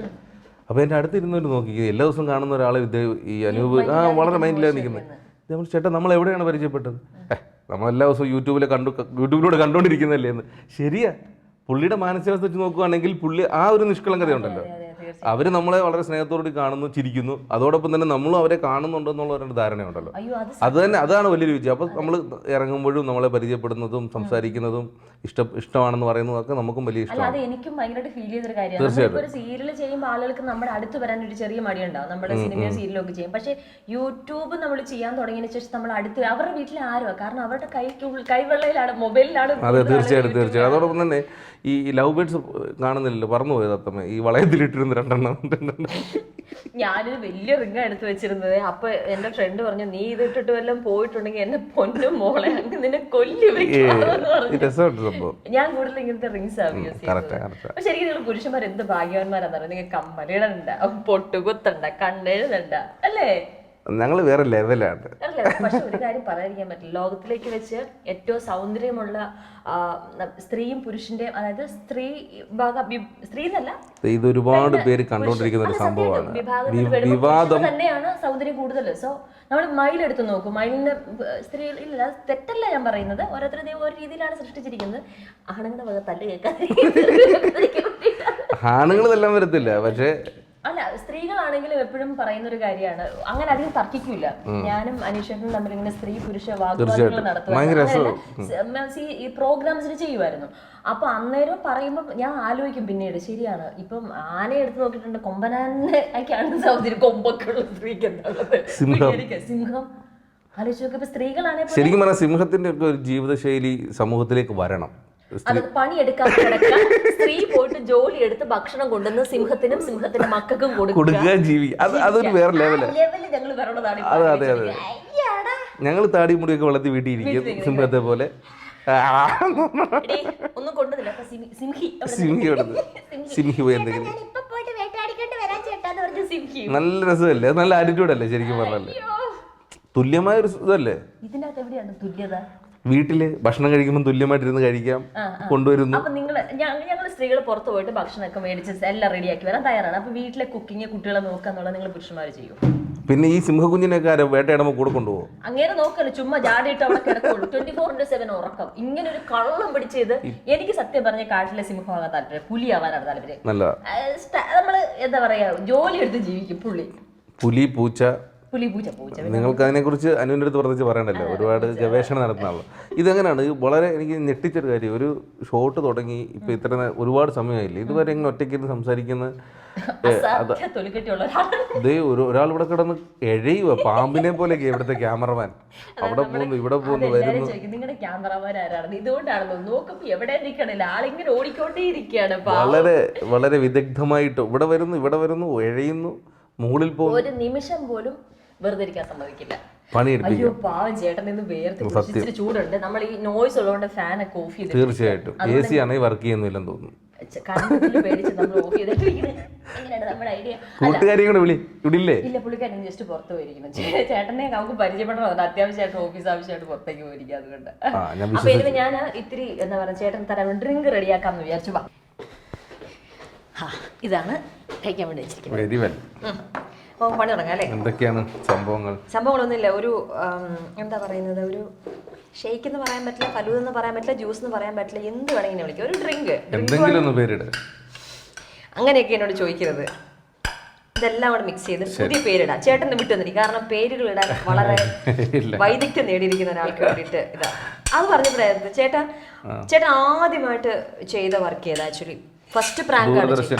അപ്പോൾ എൻ്റെ അടുത്തിരുന്നവർ നോക്കി, എല്ലാ ദിവസവും കാണുന്ന ഒരാളെ ഈ അനൂപ് വളരെ മൈൻഡിലാണ് നിൽക്കുന്നത്. നമ്മൾ ചേട്ടാ നമ്മൾ എവിടെയാണ് പരിചയപ്പെട്ടത്? നമ്മളെല്ലാ ദിവസവും യൂട്യൂബിലൂടെ കണ്ടുകൊണ്ടിരിക്കുന്നതല്ലേ എന്ന്. ശരിയാ, പുള്ളിയുടെ മാനസികാവസ്ഥ വെച്ച് നോക്കുകയാണെങ്കിൽ പുള്ളി ആ ഒരു നിഷ്കളങ്കത ഉണ്ടല്ലോ. അവർ നമ്മളെ വളരെ സ്നേഹത്തോടുകൂടി കാണുന്നു, ചിരിക്കുന്നു, അതോടൊപ്പം തന്നെ നമ്മളും അവരെ കാണുന്നുണ്ടെന്നുള്ള ഒരു ധാരണയുണ്ടല്ലോ. അതാണ് വലിയൊരു വിജയം. അപ്പോൾ നമ്മൾ ഇറങ്ങുമ്പോഴും നമ്മളെ പരിചയപ്പെടുന്നതും സംസാരിക്കുന്നതും ഇഷ്ടമാണെന്ന് പറയുന്നതൊക്കെ നമുക്കും വലിയ ഇഷ്ടമാണ്. എനിക്കും ഭയങ്കരമായിട്ട് ഫീൽ ചെയ്തൊരു കാര്യമാണ്. ഒരു സീരിയൽ ചെയ്യുമ്പോൾ ആളുകൾക്ക് നമ്മുടെ അടുത്ത് വരാൻ ഒരു ചെറിയ മടിയുണ്ടാവും, നമ്മുടെ സിനിമയോ സീരിയലൊക്കെ ചെയ്യും. പക്ഷേ യൂട്യൂബ് നമ്മൾ ചെയ്യാൻ തുടങ്ങിയതിന് ശേഷം നമ്മൾ അടുത്ത് അവരുടെ വീട്ടിൽ ആരുവാ, കാരണം അവരുടെ കൈവെള്ളയിലാണ്, മൊബൈലിലാണ്. അതെ, തീർച്ചയായിട്ടും. അതോടൊപ്പം തന്നെ ഈ ലവ് ബേർഡ്സ് കാണുന്നില്ലല്ലോ, പറന്നു പോയത് അത്തമ്മ, ഈ വളയത്തിലിട്ടിരുന്ന രണ്ടെണ്ണം. ഞാനൊരു വലിയ റിംഗ് എടുത്ത് വെച്ചിരുന്നത്. അപ്പൊ എന്റെ ഫ്രണ്ട് പറഞ്ഞു, നീ ഇതിട്ടിട്ട് വല്ലതും പോയിട്ടുണ്ടെങ്കിൽ എന്നെ പൊന്നും മോളെ അങ്ങ് നിന്നെ കൊല്ലി വെക്കാന്ന് പറഞ്ഞു. ഞാൻ കൂടുതൽ ഇങ്ങനത്തെ റിങ്സ് ആണ് യൂസ് ചെയ്യുന്നത്. പക്ഷെ എനിക്ക് നിങ്ങൾ പുരുഷന്മാർ എന്ത് ഭാഗ്യവാന്മാരാന്ന്, നിങ്ങൾ കമ്മലിടണ്ട, പൊട്ടുകുത്തണ്ട, കണ്ണെഴുതണ്ട, അല്ലേ? ഞങ്ങൾ വേറെ ലെവലാണ്. പക്ഷെ ഒരു കാര്യം പറയാതിരിക്കാൻ പറ്റില്ല, ലോകത്തിലേക്ക് വെച്ച് ഏറ്റവും സൗന്ദര്യമുള്ള സ്ത്രീയും പുരുഷന്റെയും, അതായത് സ്ത്രീ എന്നല്ല, ഇത് ഒരുപാട് പേര് കണ്ടുകൊണ്ടിരിക്കുന്ന ഒരു സംഭവമാണ്. വിവാദം തന്നെയാണ് സൗന്ദര്യം കൂടുതൽ. സോ നമ്മൾ മയിലെടുത്ത് നോക്കും, മയിലിന്റെ സ്ത്രീ ഇല്ല, തെറ്റല്ല ഞാൻ പറയുന്നത്, ഓരോരുത്തരും ഓരോ രീതിയിലാണ് സൃഷ്ടിച്ചിരിക്കുന്നത്. ആണുങ്ങളുടെ വക തല്ല് കേൾക്കാൻ ആണുങ്ങൾ എല്ലാം വരത്തില്ല, പക്ഷേ അല്ല, സ്ത്രീകളാണെങ്കിലും എപ്പോഴും പറയുന്ന ഒരു കാര്യമാണ്, അങ്ങനെ അധികം തർക്കിക്കില്ല. ഞാനും അനീഷേട്ടനും തമ്മിൽ ഇങ്ങനെ സ്ത്രീ പുരുഷ വാഗ്വാദങ്ങൾ നടത്തും, ഈ പ്രോഗ്രാംസിന് ചെയ്യുമായിരുന്നു. അപ്പൊ അന്നേരം പറയുമ്പോൾ ഞാൻ ആലോചിക്കും പിന്നീട്, ശരിയാണ്, ഇപ്പം ആനയെ എടുത്ത് നോക്കിയിട്ടുണ്ട്, കൊമ്പനാനൊക്കെയാണ് സൗന്ദര്യം, കൊമ്പൊക്കെ ഉള്ള സ്ത്രീക്ക് എന്താണുള്ളത്, സിംഹം ആലോചിച്ച് നോക്കിയപ്പോ സ്ത്രീകളാണെങ്കിൽ ശരിക്കും പറഞ്ഞാൽ സിംഹത്തിന്റെ ഒക്കെ ഒരു ജീവിതശൈലി സമൂഹത്തിലേക്ക് വരണം. അത് പണിയെടുക്കാൻ കിടക്കാൻ സ്ത്രീ പോയിട്ട് ജോലി എടുത്ത് ഭക്ഷണം കൊണ്ടുവന്ന് സിംഹത്തിനും സിംഹത്തിന്റെ മക്കൾക്കും കൊടുക്കുക, അതൊരു വേറെ ലെവല് ഞങ്ങൾ വരണതാണ്. അതെ, ഞങ്ങൾ താടി മുടിയൊക്കെ വളർത്തി വീട്ടിയിരിക്കും സിംഹത്തെ പോലെ. ഒന്നും കൊണ്ടുവന്നില്ല, സിംഹി പോയി എന്തെങ്കിലും നല്ല രസമല്ലേ, നല്ല ആറ്റിറ്റ്യൂഡ് അല്ലേ ശരിക്കും പറഞ്ഞല്ലേ, തുല്യമായ ഒരു ഇതല്ലേ. ഇതിനകത്ത് എവിടെയാണ് തുല്യത? വീട്ടില് ഭക്ഷണം കഴിക്കുമ്പോൾ തുല്യമായിട്ടിരുന്ന് കഴിക്കാം, കൊണ്ടുവരുന്നു. അപ്പൊ ഞങ്ങൾ സ്ത്രീകൾ പുറത്ത് പോയിട്ട് ഭക്ഷണമൊക്കെ മേടിച്ച് എല്ലാം റെഡിയാക്കി വരാൻ തയ്യാറാണ്. അപ്പൊ വീട്ടിലെ കുക്കിങ്, കുട്ടികളെ നോക്കുക എന്നുള്ളത് നിങ്ങൾ പുരുഷന്മാർ ചെയ്യും? പിന്നെ ഈ സിംഹകുഞ്ഞിനൊക്കെ ആരോ വേട്ടയിടുമ്പോൾ കൂടെ കൊണ്ടുപോകും. അങ്ങനെ നോക്കല്ലോ, ചുമ്മാ ജാടിയിട്ട് അവിടെ കിടക്കുള്ളൂ. 24/7 ഉറക്കം. ഇങ്ങനെ ഒരു കള്ളം പിടിച്ചത്. എനിക്ക് സത്യം പറഞ്ഞ കാട്ടിലെ സിംഹമാകാൻ താല്പര്യം, പുലിയാവാനാണ് താല്പര്യം. നമ്മള് എന്താ പറയാ, ജോലി എടുത്ത് ജീവിക്കും. പുലി, പൂച്ച. പൂച്ച. നിങ്ങൾക്ക് അതിനെക്കുറിച്ച് അനുവിൻ്റെ അടുത്ത് പറഞ്ഞ് പറയണ്ടല്ലോ, ഒരുപാട് ഗവേഷണം നടത്തുന്നതാണല്ലോ. ഇതെങ്ങനെയാണ് വളരെ എനിക്ക് ഞെട്ടിച്ചൊരു കാര്യം, ഒരു ഷോട്ട് തുടങ്ങി ഇപ്പം ഇത്ര ഒരുപാട് സമയമായില്ലേ, ഇതുവരെ ഇങ്ങനെ ഒറ്റയ്ക്കിരുന്ന് സംസാരിക്കുന്ന ഒരാൾ ഇവിടെ കിടന്ന് എഴയുക പാമ്പിനെ പോലെയൊക്കെ ഇവിടുത്തെ ക്യാമറമാൻ. അവിടെ പോകുന്നു, ഇവിടെ പോകുന്നു, വരുന്നു. നിങ്ങളുടെ ക്യാമറമാൻ ആരാണ്? ഇതുകൊണ്ടാണല്ലോ നോക്കുമ്പോ എവിടെ നിൽക്കണില്ല, ആളിങ്ങനെ ഓടിക്കൊണ്ടേ ഇരിക്കുകയാണ്. വളരെ വളരെ വിദഗ്ധമായിട്ട് ഇവിടെ വരുന്നു, എഴയുന്നു, മുകളിൽ പോകും. ഒരു നിമിഷം പോലും വെറുതെ ഇരിക്കാൻ സമ്മതിക്കില്ല. അയ്യോ പാവം ചേട്ടൻ നിന്ന് വേർത്ത് ചൂടുണ്ട്. നമ്മൾ ഈ നോയ്സ് ഉള്ളതുകൊണ്ട് ഫാനൊക്കെ ഓഫ് ചെയ്ത്. തീർച്ചയായിട്ടും AC ആണെങ്കിൽ വർക്ക് ചെയ്യുന്നില്ലെന്ന് തോന്നുന്നു. കൂട്ടുകാരി കൂടെ വിളി, ഇവിടില്ലേ? ഇല്ല, പുള്ളിക്കാരൻ ജസ്റ്റ് പുറത്ത് പോയിരിക്കുന്നു. ചേട്ടനെ നമുക്ക് പരിചയപ്പെടണം, അത്യാവശ്യമായിട്ട് ഓഫീസ് ആവശ്യമായിട്ട് പുറത്തേക്ക് പോയിരിക്കും. അതുകൊണ്ട് അപ്പൊ ഇതിന് ഞാൻ ഇത്തിരി എന്താ പറയാ, ചേട്ടൻ തരാൻ ഡ്രിങ്ക് റെഡിയാക്കാന്ന് വിചാരിച്ചു. ഇതാണ് കഴിക്കാൻ വേണ്ടി വെച്ചിരിക്കുന്നത്. Very well. പണി തുടങ്ങാം അല്ലേ? എന്തൊക്കെയാണ് സംഭവങ്ങളൊന്നുമില്ല. ഒരു എന്താ പറയുന്നത്, ഒരു ഷേക്ക് എന്ന് പറയാൻ പറ്റില്ല, ഫലൂദ എന്ന് പറയാൻ പറ്റില്ല, ജ്യൂസ് എന്ന് പറയാൻ പറ്റില്ല, എന്ത് വേണമെങ്കിലും വിളിക്കാം. ഒരു ഡ്രിങ്ക് അങ്ങനെയൊക്കെ എന്നോട് ചോദിക്കരുത്. ഇതെല്ലാം കൂടെ മിക്സ് ചെയ്ത് പുതിയ പേരിടാം. ചേട്ടന് വിട്ടു തന്നിരിക്കും, കാരണം പേരുകൾ ഇടാൻ വളരെ വൈദഗ്ധ്യം നേടിയിരിക്കുന്ന ഒരാൾക്ക് വേണ്ടിയിട്ട് ഇതാ. അത് പറഞ്ഞപ്പോഴായിരുന്നു ചേട്ടൻ ആദ്യമായിട്ട് ചെയ്ത വർക്ക് ചെയ്ത ആക്ച്വലി ഫസ്റ്റ് പ്രാങ്ക്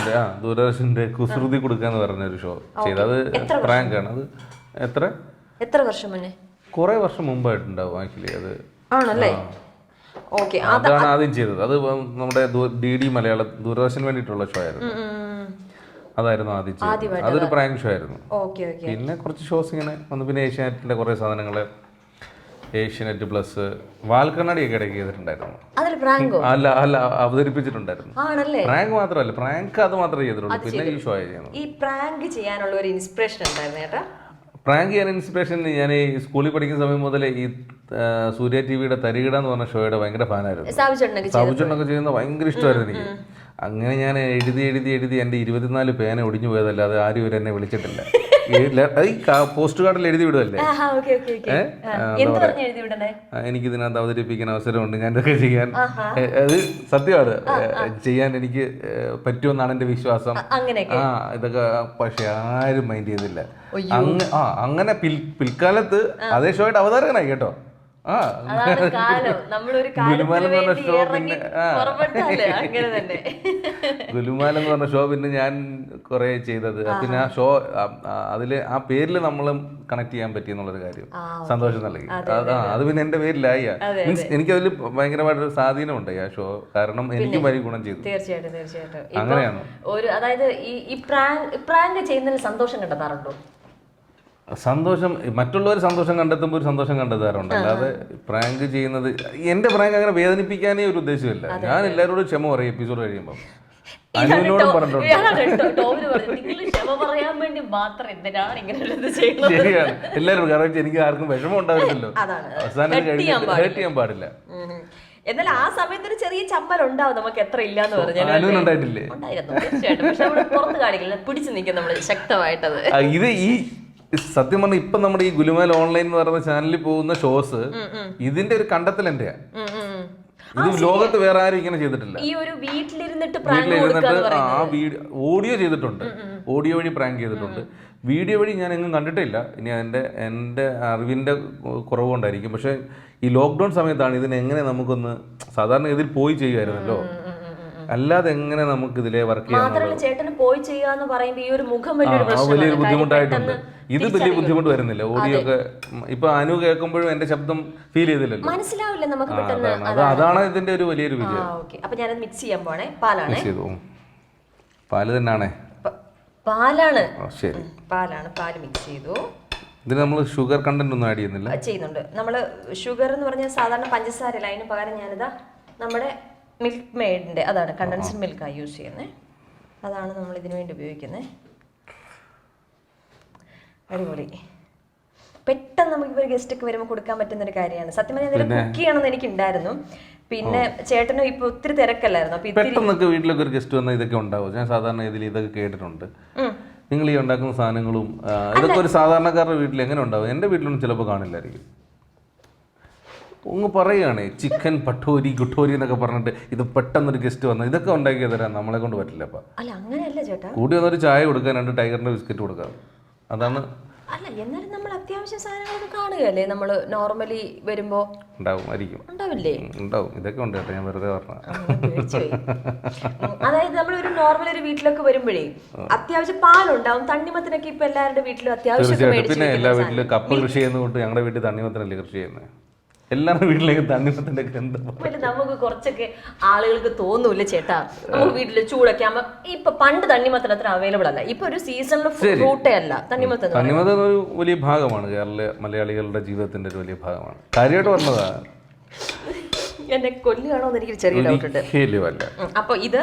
ദൂരദർശന്റെ കുസൃതി കൊടുക്കാന്ന് പറഞ്ഞ ഒരു ഷോ ചെയ്തത്. പ്രാങ്കാണ് അത്. എത്ര വർഷം മുന്നേ? കുറെ വർഷം മുമ്പായിട്ടുണ്ടാവും ആക്ച്വലി. അത് ആണല്ലേ? ഓക്കെ. അതാണ് ആദ്യം ചെയ്തത്. അത് നമ്മുടെ DD മലയാളം ദൂരദർശന് വേണ്ടിയിട്ടുള്ള ഷോ ആയിരുന്നു. അതായിരുന്നു ആദ്യം ചെയ്തത്. അതൊരു പ്രാങ്ക് ഷോ ആയിരുന്നു. പിന്നെ കുറച്ച് ഷോസ് ഇങ്ങനെ വന്നു. പിന്നെ ഏഷ്യാനെറ്റിന്റെ കുറെ സാധനങ്ങള്, ഏഷ്യാനെറ്റ് പ്ലസ്, വാൽക്കണ്ണാടിയൊക്കെ ഇടയ്ക്ക് ചെയ്തിട്ടുണ്ടായിരുന്നു. അല്ല അവതരിപ്പിച്ചിട്ടുണ്ടായിരുന്നു. പ്രാങ്ക് മാത്രമല്ല, പ്രാങ്ക് അത് മാത്രമേ ചെയ്തിട്ടുള്ളൂ. പിന്നെ ഈ ഷോ ചെയ്യുന്നു. ഈ പ്രാങ്ക് ചെയ്യാനുള്ള ഒരു ഇൻസ്പിറേഷൻ ഉണ്ടായിരുന്നു ചേട്ടാ? പ്രാങ്ക് ചെയ്യാൻ ഇൻസ്പിറേഷൻ ഞാൻ ഈ സ്കൂളിൽ പഠിക്കുന്ന സമയം മുതലേ ഈ സൂര്യ TVയുടെ തരികിട എന്ന് പറഞ്ഞ ഷോയുടെ ഭയങ്കര ഫാനായിരുന്നു. സാബുചേട്ടനൊക്കെ ചെയ്യുന്നത് ഭയങ്കര ഇഷ്ടമായിരുന്നു എനിക്ക്. അങ്ങനെ ഞാൻ എഴുതി എൻ്റെ 24 പേന ഒടിഞ്ഞു പോയതല്ലാതെ ആരും ഇവരെന്നെ വിളിച്ചിട്ടില്ല. പോസ്റ്റ് കാർഡിൽ എഴുതി വിടുമല്ലേ, എനിക്ക് ഇതിനകത്ത് അവതരിപ്പിക്കാൻ അവസരമുണ്ട്, ഞാൻ ഇതൊക്കെ ചെയ്യാൻ, അത് സത്യമാണ്, ചെയ്യാൻ എനിക്ക് പറ്റുമെന്നാണ് എൻ്റെ വിശ്വാസം. ഇതൊക്കെ പക്ഷെ ആരും മൈൻഡ് ചെയ്തില്ല. അങ്ങനെ പിൽക്കാലത്ത് അതേ ഷോയുടെ അവതാരകനായി കേട്ടോ. ഗുലുമാൽ എന്ന് പറഞ്ഞ ഷോ പിന്നെ ഗുലുമാൽ എന്ന് പറഞ്ഞ ഷോ പിന്നെ ഞാൻ കുറെ ചെയ്തത്. പിന്നെ ആ ഷോ അതില് ആ പേരിൽ നമ്മളും കണക്ട് ചെയ്യാൻ പറ്റിയെന്നുള്ളൊരു കാര്യം സന്തോഷം നൽകി. അത് പിന്നെ എന്റെ പേരിലായി. മീൻസ് എനിക്കതിൽ ഭയങ്കരമായിട്ടൊരു സ്വാധീനമുണ്ട് ആ ഷോ, കാരണം എനിക്ക് വലിയ ഗുണം ചെയ്തു. തീർച്ചയായിട്ടും അങ്ങനെയാണ്. അതായത് ഈ പ്രാങ്ക് ചെയ്യുന്നതിൽ സന്തോഷം കണ്ടെത്താറുണ്ടോ? സന്തോഷം, മറ്റുള്ളവർ സന്തോഷം കണ്ടെത്തുമ്പോൾ ഒരു സന്തോഷം കണ്ടെത്താറുണ്ട്. അല്ലാതെ പ്രാങ്ക് ചെയ്യുന്നത്, എന്റെ പ്രാങ്ക് അങ്ങനെ വേദനിപ്പിക്കാനേ ഒരു ഉദ്ദേശമില്ല. ഞാൻ എല്ലാവരോടും ക്ഷമ പറയും എപ്പിസോഡ് കഴിയുമ്പോൾ. അനുവിനോടും പറഞ്ഞിട്ടുണ്ട്. ശരിയാണ്, എല്ലാവരും. കാരണം എനിക്ക് ആർക്കും വിഷമം ഉണ്ടാവില്ലല്ലോ, അവസാനം ഹേർട്ട് ചെയ്യാൻ പാടില്ല. എന്നാൽ ആ സമയത്ത് ഒരു ചെറിയ ചമ്മൽ ഉണ്ടാവും നമുക്ക്, എത്ര ഇല്ലാന്ന് പറഞ്ഞാൽ. ഉണ്ടായിട്ടില്ലേ? പുറത്ത് കാണിക്കില്ല, പിടിച്ചു നിൽക്കും നമ്മള് ശക്തമായിട്ടത്. ഇത് ഈ സത്യം പറഞ്ഞാൽ ഇപ്പൊ നമ്മുടെ ഈ ഗുലുമാൽ ഓൺലൈൻ എന്ന് പറയുന്ന ചാനലിൽ പോകുന്ന ഷോസ് ഇതിന്റെ ഒരു കണ്ടെത്തൽ എന്റെയാ. ഇത് ലോകത്ത് വേറെ ആരും ഇങ്ങനെ ചെയ്തിട്ടില്ല. ഈ ഒരു വീട്ടിലിരുന്നിട്ട് ആ ഓഡിയോ ചെയ്തിട്ടുണ്ട്, ഓഡിയോ വഴി പ്രാങ്ക് ചെയ്തിട്ടുണ്ട്. വീഡിയോ വഴി ഞാൻ എങ്ങും കണ്ടിട്ടില്ല. ഇനി എൻ്റെ അറിവിൻ്റെ കുറവ് കൊണ്ടായിരിക്കും. പക്ഷെ ഈ ലോക്ക്ഡൗൺ സമയത്താണ് ഇതിനെങ്ങനെ നമുക്കൊന്ന്, സാധാരണ ഇതിൽ പോയി ചെയ്യുമായിരുന്നല്ലോ, അല്ലാതെ എങ്ങനെ നമുക്ക് ഇതിലെ വർക്ക് ചെയ്യാൻ. ചേട്ടന് പോയി ചെയ്യാന്ന് പറയുമ്പോൾ ഈ ഒരു മുഖം വലിയൊരു ബുദ്ധിമുട്ടായിട്ടുണ്ട്. ഇത് വലിയ ബുദ്ധിമുട്ട് വരുന്നില്ല. ഓഡിയോ ഒക്കെ ഇപ്പൊ അനു കേൾക്കുമ്പോഴും എന്റെ ശബ്ദം ഫീൽ ചെയ്തില്ലല്ലോ, മനസ്സിലാവില്ല നമുക്ക് പെട്ടെന്ന്. അതാണ് ഇതിന്റെ ഒരു വലിയൊരു വിജയം. അപ്പൊ ഞാനത് മിക്സ് ചെയ്യാൻ പോണേ. പാലാണ്, പാല് തന്നെയാണേ, പാലാണ്. ശരി, പാലാണ്. പാല് മിക്സ് ചെയ്തു. ഇതിന് നമ്മൾ ഷുഗർ കണ്ടന്റ് ഒന്നും ആഡ് ചെയ്യുന്നുണ്ട്. നമ്മള് ഷുഗർ എന്ന് പറഞ്ഞാൽ സാധാരണ പഞ്ചസാരല്ല, അതിന് പകരം ഞാനിതാ നമ്മുടെ മിൽക്ക് മെയ്ഡിൻ്റെ, അതാണ് കണ്ടൻസ്ഡ് മിൽക്കാണ് യൂസ് ചെയ്യുന്നത്. അതാണ് നമ്മൾ ഇതിനു വേണ്ടി ഉപയോഗിക്കുന്നത്. അടിപൊളി. പെട്ടെന്ന് നമുക്കിപ്പോൾ ഗസ്റ്റൊക്കെ വരുമ്പോൾ കൊടുക്കാൻ പറ്റുന്നൊരു കാര്യമാണ്. സത്യം പറഞ്ഞാൽ ഇതിൽ കുക്ക് ചെയ്യണമെന്ന് എനിക്കുണ്ടായിരുന്നു. പിന്നെ ചേട്ടനും ഇപ്പോൾ ഒത്തിരി തിരക്കല്ലായിരുന്നു. പെട്ടെന്നൊക്കെ വീട്ടിലൊക്കെ ഒരു ഗസ്റ്റ് വന്നാൽ ഇതൊക്കെ ഉണ്ടാവും. ഞാൻ സാധാരണ ഇതിൽ ഇതൊക്കെ കേട്ടിട്ടുണ്ട്. നിങ്ങൾ ഈ ഉണ്ടാക്കുന്ന സാധനങ്ങളും ഇതൊക്കെ ഒരു സാധാരണക്കാരുടെ വീട്ടിൽ എങ്ങനെ ഉണ്ടാവും? എൻ്റെ വീട്ടിലൊന്നും ചിലപ്പോൾ കാണില്ലായിരിക്കും. ഒന്ന് പറയുകയാണേ, ചിക്കൻ പട്ടോരി ഗുട്ടോരി എന്നൊക്കെ പറഞ്ഞിട്ട് ഇത് പെട്ടെന്നൊരു ഗസ്റ്റ് വന്നാൽ ഇതൊക്കെ ഉണ്ടാക്കി തരാൻ നമ്മളെ കൊണ്ട് പറ്റില്ല. അപ്പം അല്ല അങ്ങനെയല്ല ചേട്ടാ, കൂടി വന്നൊരു ചായ കൊടുക്കാൻ 2 ടൈഗറിൻ്റെ ബിസ്ക്കറ്റ് കൊടുക്കാം. അതാണ്. അല്ല എന്നാലും നമ്മൾ അത്യാവശ്യം സാധനങ്ങളൊക്കെ കാണുകയല്ലേ നമ്മൾ നോർമലി വരുമ്പോ? ഉണ്ടാവില്ലേ? ഉണ്ടാവും. ഇതൊക്കെ ഉണ്ട് കേട്ടോ, ഞാൻ വെറുതെ പറഞ്ഞ. അതായത് നമ്മളൊരു നോർമൽ ഒരു വീട്ടിലൊക്കെ വരുമ്പോഴേ അത്യാവശ്യം പാലുണ്ടാവും. തണ്ണിമത്തിനൊക്കെ ഇപ്പൊ എല്ലാവരുടെ വീട്ടിലും അത്യാവശ്യം. പിന്നെ എല്ലാ വീട്ടിലും കപ്പ കൃഷി ചെയ്യുന്ന കൊണ്ട് ഞങ്ങളുടെ വീട്ടിൽ തണ്ണിമത്തനല്ലേ കൃഷി ചെയ്യുന്നത്. എല്ലാവരുടെ വീട്ടിലേക്ക് തണ്ണിമത്തൻ്റെ ഗന്ധം. നമുക്ക് കുറച്ചൊക്കെ ആളുകൾക്ക് തോന്നൂല്ലേ ചേട്ടാ, നമുക്ക് വീട്ടില് ചൂടൊക്കെ ആകുമ്പോ. ഇപ്പൊ പണ്ട് തണ്ണിമത്തൻ അത്ര അവൈലബിൾ അല്ല, ഇപ്പൊ ഒരു സീസണിൽ ഫ്രൂട്ടേ അല്ല തണ്ണിമത്തൻ. തണ്ണിമത്തൻ ഒരു വലിയ ഭാഗമാണ് കേരള മലയാളികളുടെ ജീവിതത്തിന്റെ ഒരു വലിയ ഭാഗമാണ്. കാര്യമായിട്ട് പറഞ്ഞതാ. എന്നെ കൊല്ലുകയാണോ എന്ന് എനിക്ക് ചെറിയ ഡൗട്ട് ഉണ്ട്. അപ്പൊ ഇത്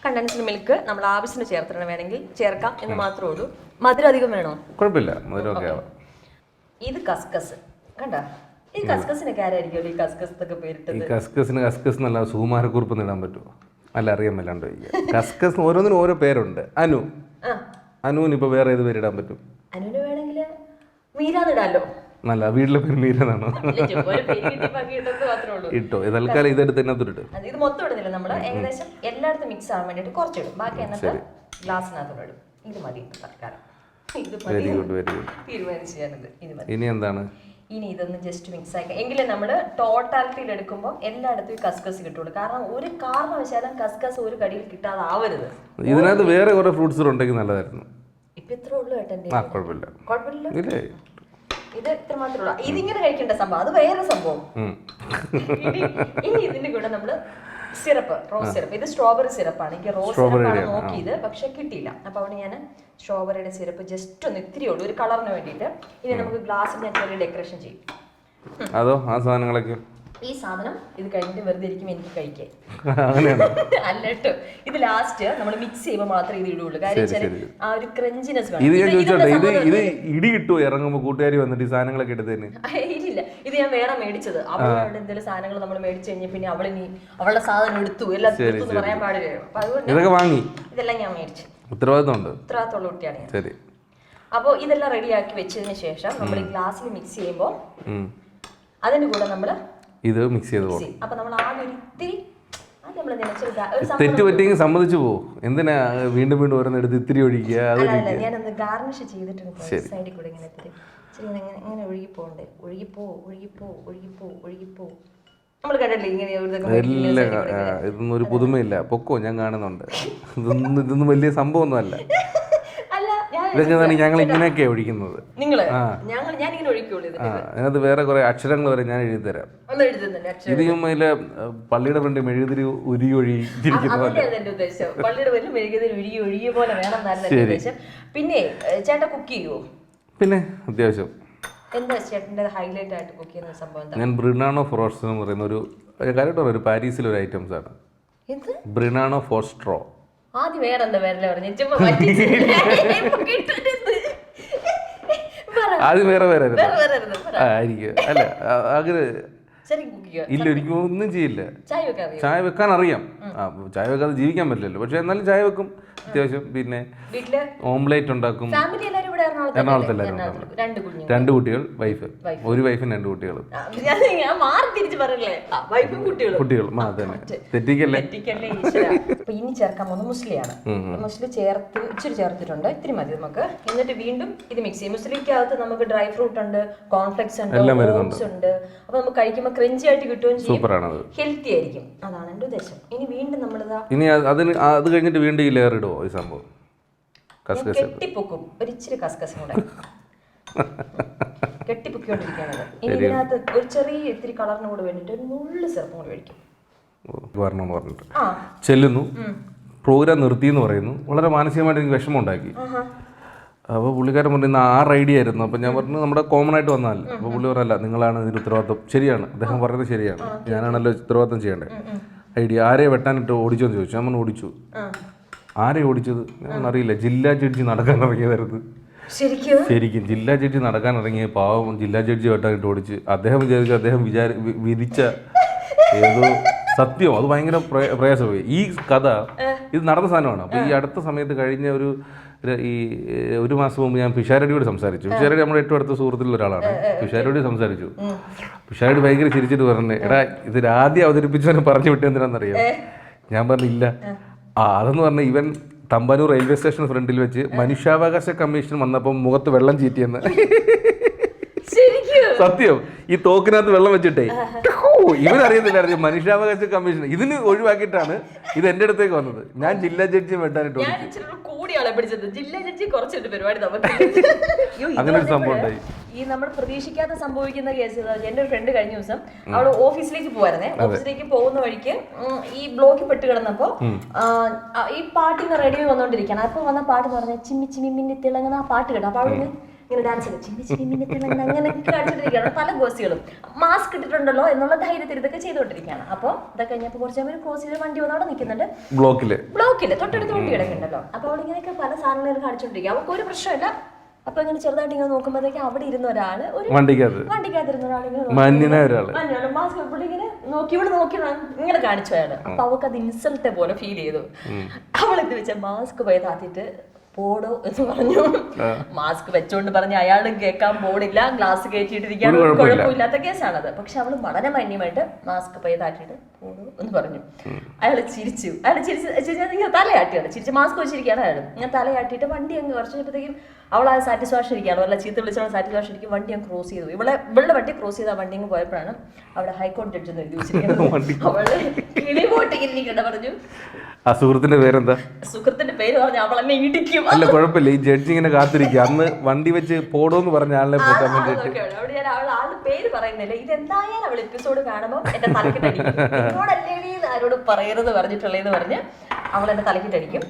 കണ്ടൻസ്ഡ് മിൽക്ക് നമ്മൾ ആവശ്യത്തിന് ചേർത്തിട്ട് വേണമെങ്കിൽ ചേർക്കാം എന്ന് മാത്രമേ ഉള്ളൂ. മധുരം അധികം വേണോ? കുഴപ്പമില്ല, മധുരമൊക്കെ ആവാം. ഇത് കസ്കസ് കണ്ട, ഈ കസ്കസിനൊക്കെ ആരായിരിക്കും ഈ കസ്കസ് ഒക്കെ പേരിട്ടത്? ഈ കസ്കസിന് കസ്കസ് എന്നല്ല സുകുമാരക്കുറിപ്പ് ഇടാൻ പറ്റുമോ? അല്ല, അറിയാൻ മേലാണ്ട്. കസ്കസ് ഓരോന്നിനും ഓരോ പേരുണ്ട്. അനുവിന് ഇപ്പൊ വേറെ ഏത് പേരിടാൻ പറ്റും? അനുവിന് വേണമെങ്കിൽ മീരാന്നിടാലോ. നല്ല വീട്ടിലെ പേര് മീരാന്നാണോ? ഇട്ടോ തൽക്കാലം ഇതെടുത്ത് തന്നെ ഇട്ട്. ഇത് മൊത്തം ഇടുന്നില്ല, നമ്മൾ ഏകദേശം എല്ലായിടത്തും മിക്സ് ആവാൻ വേണ്ടിട്ട് കുറച്ചിടും. ബാക്കി എന്നിട്ട് ഗ്ലാസ്സിനകത്തോടെ ഇടും. ഇത് മതി തൽക്കാലം. Very good, very good. തീരുമാനിച്ചത് ഇത് മതി. ഇനി എന്താണ്? ഇനി ഇതൊന്ന് ജസ്റ്റ് മിക്സ് ആക്കി എങ്കിലേ നമ്മൾ ടോട്ടാലിറ്റിയിൽ എടുക്കുമ്പോൾ എല്ലായിടത്തും ഈ കസ്കസ് കിട്ടുള്ളൂ. കാരണം ഒരു കാരണവശാലും കസ്കസ് ഒരു കടിയിൽ കിട്ടാതെ ആവരുത്. ഇതിനകത്ത് വേറെ കുറെ ഫ്രൂട്ട്സ് ഉണ്ടെങ്കിൽ നല്ലതായിരുന്നു. ഇപ്പൊ ഇത്ര ഉള്ളൂ ഏട്ടൻ്റെ. കുഴപ്പമില്ല, ഇത് ഇത്ര മാത്രമേ ഉള്ളൂ. ഇതിങ്ങനെ കഴിക്കേണ്ട സംഭവം, അത് വേറെ സംഭവം. ഇനി ഇതിന്റെ കൂടെ നമ്മള് സിറപ്പ്, റോസ് സിറപ്പ്. ഇത് സ്ട്രോബെറി സിറപ്പാണ്. എനിക്ക് റോസ് സിറപ്പാണ് നോക്കിയത്, പക്ഷെ കിട്ടിയില്ല. അപ്പൊ അവിടെ ഞാൻ സ്ട്രോബെറിയുടെ സിറപ്പ് ജസ്റ്റ് ഒന്ന് ഇത്തിരി ഉള്ളൂ ഒരു കളറിന് വേണ്ടിയിട്ട്. ഇനി നമുക്ക് ഗ്ലാസ്സിൽ ഞാൻ ചെറിയ ഡെക്കറേഷൻ ചെയ്യും. അതോ ആ സാധനങ്ങളൊക്കെ ഈ സാധനം ഇത് കഴിഞ്ഞിട്ട് വെറുതെ ഇരിക്കും എനിക്ക് കഴിക്കാൻ. അല്ല കേട്ടോ, ഇത് ലാസ്റ്റ് നമ്മൾ മിക്സ് ചെയ്യുമ്പോൾ മാത്രമേ ഇത് ഇടുള്ളൂ. കാര്യം ആ ഒരു ക്രഞ്ചിനെസ് വേണം. ഇത് ഞാൻ ചോദിച്ചോട്ടെ, ഇത് ഇടി കിട്ടുമോ ഇറങ്ങുമ്പോൾ കൂട്ടുകാരി വന്നിട്ട് ഈ സാധനങ്ങളൊക്കെ എടുത്തതിന്? ഇല്ല, ഇത് ഞാൻ വേറെ മേടിച്ചത്. അവളുടെ എന്തെങ്കിലും സാധനങ്ങൾ നമ്മൾ മേടിച്ചു കഴിഞ്ഞാൽ പിന്നെ അവളുടെ സാധനം എടുത്തു എല്ലാം പറയാൻ പാടില്ലല്ലോ. അപ്പൊ അതുകൊണ്ട് ഇതൊക്കെ വാങ്ങി ഇതെല്ലാം ഞാൻ മേടിച്ചു. ഉത്തരവാദിത്തമുള്ള കുട്ടിയാണ് ഞാൻ. അപ്പോൾ ഇതെല്ലാം റെഡിയാക്കി വെച്ചതിന് ശേഷം നമ്മൾ ഈ ഗ്ലാസ്സിൽ മിക്സ് ചെയ്യുമ്പോൾ അതിന്റെ കൂടെ നമ്മൾ ഇത് മിക്സ് ചെയ്ത് പോകും. അപ്പൊ നമ്മൾ ആദ്യം ഒരു ഇത്തിരി തെറ്റ് പറ്റിയെങ്കിൽ സമ്മതിച്ചു പോകും. എന്തിനാ വീണ്ടും വീണ്ടും ഓരോന്ന് എടുത്ത് ഇത്തിരി ഒഴിക്കുക? ഞാനൊന്ന് ഗാർണിഷ് ചെയ്തിട്ടുണ്ട് സൈഡിൽ കൂടെ ഇങ്ങനെ ഇത്തിരി ഇങ്ങനെ ഒഴുകിപ്പോണ്ടേ. ഒഴുകിപ്പോ നമ്മൾ കണ്ടല്ലേ ഇങ്ങനെ. ഇതൊന്നും ഒരു പുതുമയില്ല, പൊക്കോ, ഞാൻ കാണുന്നുണ്ട്. ഇതൊന്നും വലിയ സംഭവമൊന്നും അല്ല. ഇതൊക്കെ ഞങ്ങൾ ഇങ്ങനെയൊക്കെയാണ് ഒഴിക്കുന്നത്. അതിനകത്ത് വേറെ കുറെ അക്ഷരങ്ങൾ വരെ ഞാൻ എഴുതി തരാം. ഇതും അതിലെ പള്ളിയുടെ ഫ്രണ്ട് മെഴുകുതിരി പിന്നെ ചേട്ടാ കുക്ക് ചെയ്യുവോ? പിന്നെ അത്യാവശ്യം. എന്താ ചേട്ടൻ്റെ ഹൈലൈറ്റ് ആയിട്ട് കുക്ക് ചെയ്യുന്ന സംഭവം? ഞാൻ ബ്രിനാണോ ഫോർസ്ട്രോ എന്ന് പറയുന്ന ഒരു കാര്യമായിട്ട് ഒരു പാരീസിലെ ഒരു ഐറ്റംസ് ആണ്. ബ്രിനാണോ ഫോർസ്ട്രോ. ആദ്യം വേറെന്താ പേരല്ലേ പറഞ്ഞു? ആദ്യം വേറെ ആയിരിക്കും. അല്ല അങ്ങനെ ഇല്ല, ഒരിക്കലും ഒന്നും ചെയ്യില്ല. ചായ വെക്കാൻ അറിയാം. ചായ വെക്കാതെ ജീവിക്കാൻ പറ്റില്ലല്ലോ, പക്ഷെ എന്നാലും ചായ വെക്കും അത്യാവശ്യം. പിന്നെ ഓംലേറ്റ് ഉണ്ടാക്കും. എറണാകുളത്തല്ലായിരുന്നു. 2 കുട്ടികൾ, വൈഫ്. ഒരു വൈഫും 2 കുട്ടികളും. കുട്ടികൾ തെറ്റിക്കല്ലേ. ഇനി ചേർക്കാൻ പോകുന്നത് മുസ്ലിയാണ്. മുസ്ലി ഇച്ചിരി ചേർത്തിട്ടുണ്ട്, ഇത്തിരി മതി നമുക്ക്. എന്നിട്ട് വീണ്ടും ഇത് മിക്സ് ചെയ്യും. മുസ്ലിക്കകത്ത് നമുക്ക് ഡ്രൈ ഫ്രൂട്ട് ഉണ്ട്, കോൺഫ്ലെക്സ് ഉണ്ട്, ഓട്സ് ഉണ്ട്. അപ്പൊ നമുക്ക് കഴിക്കുമ്പോൾ ക്രഞ്ചി ആയിട്ട് കിട്ടുകയും ചെയ്യും, ഹെൽത്തി ആയിരിക്കും. അതാണ് എന്റെ ഉദ്ദേശം. ഇനി വീണ്ടും നമ്മളിതാ അത് കഴിഞ്ഞിട്ട് വീണ്ടും ഈ ലെയർ ഇടുവോ ഈ സംഭവം? കെട്ടിപ്പൊക്കും ഒരു ഇച്ചിരി കസ്കസും കൂടെ കെട്ടിപ്പൊക്കിക്കൊണ്ടിരിക്കുകയാണത്. ഇനി ഇതിനകത്ത് ഒരു ചെറിയ ഇത്തിരി കളറിന് കൂടെ വേണ്ടിട്ട് ഒരു നുള്ളു സിറപ്പും കൂടെ മേടിക്കും. ചെല്ലുന്നു, പ്രോഗ്രാം നിർത്തി എന്ന് പറയുന്നു. വളരെ മാനസികമായിട്ട് എനിക്ക് വിഷമം ഉണ്ടാക്കി. അപ്പോൾ പുള്ളിക്കാരൻ പറയുന്ന 6 ഐഡിയ ആയിരുന്നു. അപ്പോൾ ഞാൻ പറഞ്ഞു നമ്മുടെ കോമൺ ആയിട്ട് വന്നതല്ല. അപ്പോൾ പുള്ളി പറഞ്ഞല്ല, നിങ്ങളാണ് ഇതിന് ഉത്തരവാദിത്വം. ശരിയാണ്, അദ്ദേഹം പറഞ്ഞത് ശരിയാണ്, ഞാനാണല്ലോ ഉത്തരവാദിത്വം ചെയ്യേണ്ടത്. ഐഡിയ ആരെ വെട്ടാനിട്ട് ഓടിച്ചോന്ന് ചോദിച്ചു. ഞാൻ ഓടിച്ചു. ആരെ ഓടിച്ചത് ഞാൻ അറിയില്ല. ജില്ലാ ജഡ്ജി നടക്കാൻ ഇറങ്ങിയതായിരുന്നു. ശരിക്കും ജില്ലാ ജഡ്ജി നടക്കാൻ ഇറങ്ങിയ പാവം ജില്ലാ ജഡ്ജി വെട്ടാനിട്ട് ഓടിച്ച്. അദ്ദേഹം വിചാരിച്ചു അദ്ദേഹം വിധിച്ച ഏതോ സത്യം. അത് ഭയങ്കര പ്രയാസമായി. ഈ കഥ ഇത് നടന്ന സാധനമാണ്. അപ്പോൾ ഈ അടുത്ത സമയത്ത് കഴിഞ്ഞ ഒരു ഈ ഒരു മാസം മുമ്പ് ഞാൻ പിഷാരടിയോട് സംസാരിച്ചു. പിഷാരടി നമ്മുടെ ഏറ്റവും അടുത്ത സുഹൃത്തിലുള്ള ഒരാളാണ്. പിഷാരടി സംസാരിച്ചു. പിഷാരടി ഭയങ്കര ചിരിച്ചിട്ട് പറഞ്ഞു, എടാ ഇതിൽ ആദ്യം അവതരിപ്പിച്ചവനെ പറഞ്ഞു വിട്ടു എന്തിനാണെന്നറിയാം. ഞാൻ പറഞ്ഞില്ല. അതെന്ന് പറഞ്ഞാൽ ഇവൻ തമ്പാനൂർ റെയിൽവേ സ്റ്റേഷൻ ഫ്രണ്ടിൽ വെച്ച് മനുഷ്യാവകാശ കമ്മീഷൻ വന്നപ്പോൾ മുഖത്ത് വെള്ളം ചീറ്റിയെന്ന്. സത്യം. ഈ തോക്കിനകത്ത് വെള്ളം വെച്ചിട്ടേ ഇവരറിയത്തില്ലായിരുന്നു മനുഷ്യാവകാശ കമ്മീഷൻ. ഇതിന് ഒഴിവാക്കിയിട്ടാണ് ഇത് എൻ്റെ അടുത്തേക്ക് വന്നത്. ഞാൻ ജില്ലാ ജഡ്ജിയെ വെട്ടാനിട്ട് അങ്ങനെ ഒരു സംഭവം ഉണ്ടായി. ഈ നമ്മൾ പ്രതീക്ഷിക്കാതെ സംഭവിക്കുന്ന കേസ്. എൻ്റെ ഒരു ഫ്രണ്ട് കഴിഞ്ഞ ദിവസം അവള് ഓഫീസിലേക്ക് പോവായിരുന്നേ. ഓഫീസിലേക്ക് പോകുന്ന വഴിക്ക് ഈ ബ്ലോക്കിൽ പെട്ട് കിടന്നപ്പോ ഈ പാട്ടിന് റെഡി വന്നോണ്ടിരിക്കണം. അപ്പൊ വന്ന പാട്ട് പറഞ്ഞ ചിമ്മി ചിമ്മി മിന്നി തിളങ്ങുന്ന ആ പാട്ട് കേട്ടോ. അപ്പൊ അവിടെ ഇങ്ങനെ ഡാൻസ് ചെയ്ത് ചിമ്മി ചിമ്മി മിന്നി തിളങ്ങുന്ന അങ്ങനെ കാണിച്ചിട്ടിരിക്കുകയാണ്. പല ഗോസികളും മാസ്ക് ഇട്ടിട്ടുണ്ടല്ലോ എന്നുള്ള ധൈര്യത്തിൽ ഇതൊക്കെ ചെയ്തുകൊണ്ടിരിക്കുകയാണ്. അപ്പോൾ ഇതൊക്കെ കഴിഞ്ഞപ്പോൾ കുറച്ച് അവർ ക്രോസ് ചെയ്ത് വണ്ടി വന്ന് അവിടെ നിൽക്കുന്നുണ്ട്. ബ്ലോക്കില് തൊട്ടടുത്ത് വണ്ടി കിടക്കുന്നുണ്ടല്ലോ. അപ്പോൾ അവിടെ ഇങ്ങനെയൊക്കെ പല സാധനങ്ങളും കാണിച്ചുകൊണ്ടിരിക്കുക. അവർക്ക് ഒരു പ്രശ്നമില്ല. അപ്പൊ ഇങ്ങനെ ചെറുതായിട്ട് ഇങ്ങനെ നോക്കുമ്പോഴത്തേക്ക് അവിടെ ഇരുന്ന ഒരാള് വണ്ടിക്കകത്തിരുന്ന ഒരാളിങ്ങനെ മാസ്ക് ഇങ്ങനെ നോക്കി ഇവിടെ നോക്കി ഇങ്ങനെ കാണിച്ചു അയാള്. അപ്പൊ അവൾക്ക് അത് ഇൻസൾട്ട് പോലെ ഫീൽ ചെയ്തു. അവളെന്ത് വെച്ചാൽ മാസ്ക് പോയി താത്തിട്ട് പോടോ എന്ന് പറഞ്ഞു. മാസ്ക് വെച്ചോണ്ട് പറഞ്ഞ് അയാളും കേൾക്കാൻ പോടില്ല. ഗ്ലാസ് കയറ്റിയിട്ടിരിക്കാൻ കുഴപ്പമില്ലാത്ത കേസാണത്. പക്ഷെ അവള് വളരെ മാന്യമായിട്ട് മാസ്ക് പോയി താറ്റിട്ട് പോടോ എന്ന് പറഞ്ഞു. അയാൾ ചിരിച്ചു. ഇങ്ങനെ തലയാട്ടിയാണ് ചിരിച്ച്. മാസ്ക് വെച്ചിരിക്കുകയാണ് അയാൾ. ഇങ്ങനെ തലയാട്ടിയിട്ട് വണ്ടി അങ്ങ് കുറച്ച് കഴിഞ്ഞപ്പോഴത്തേക്കും അവൾ ആ സാറ്റിസ്ഫാക്ഷൻ ഇരിക്കുകയാണ്. വല്ല ചീത്ത വിളിച്ചോളം സാറ്റിസ്ഫാക്ഷൻ ഇരിക്കും. വണ്ടി അങ്ങ് ക്രോസ് ചെയ്തു. ഇവളുടെ വണ്ടി ക്രോസ് ചെയ്ത് ആ വണ്ടി അങ്ങ് പോയപ്പോഴാണ് അവിടെ ഹൈക്കോടതി ജഡ്ജ് എന്ന് എഴുതി വെച്ചിരിക്കുന്നത്. അവള് കിളി പോട്ടിരിക്കണ്ട പറഞ്ഞു. ആ സുഹൃത്തിന്റെ പേരെന്താ? സുഹൃത്തിന്റെ പേര് പറഞ്ഞ അവൾ എന്നെ ഇടിക്കും. അല്ല കുഴപ്പമില്ല, ഈ ജഡ്ജി ഇങ്ങനെ കാത്തിരിക്കുക. അന്ന് വണ്ടി വെച്ച് പോടോന്ന് പറഞ്ഞ ആളിനെ പോകാൻ വേണ്ടിട്ട് അവിടെ ഞാൻ ആളുടെ പേര് പറയുന്നില്ല. ഇതെന്തായാലും അവൾ എപ്പിസോഡ് കാണുമ്പോൾ എന്റെ തലക്കിട്ടടിക്കും. എന്നോടല്ലേ ആരോട് പറയരുത് പറഞ്ഞിട്ടുള്ളതെന്ന് പറഞ്ഞ് അവൾ എന്റെ തലക്കിട്ടടിക്കും.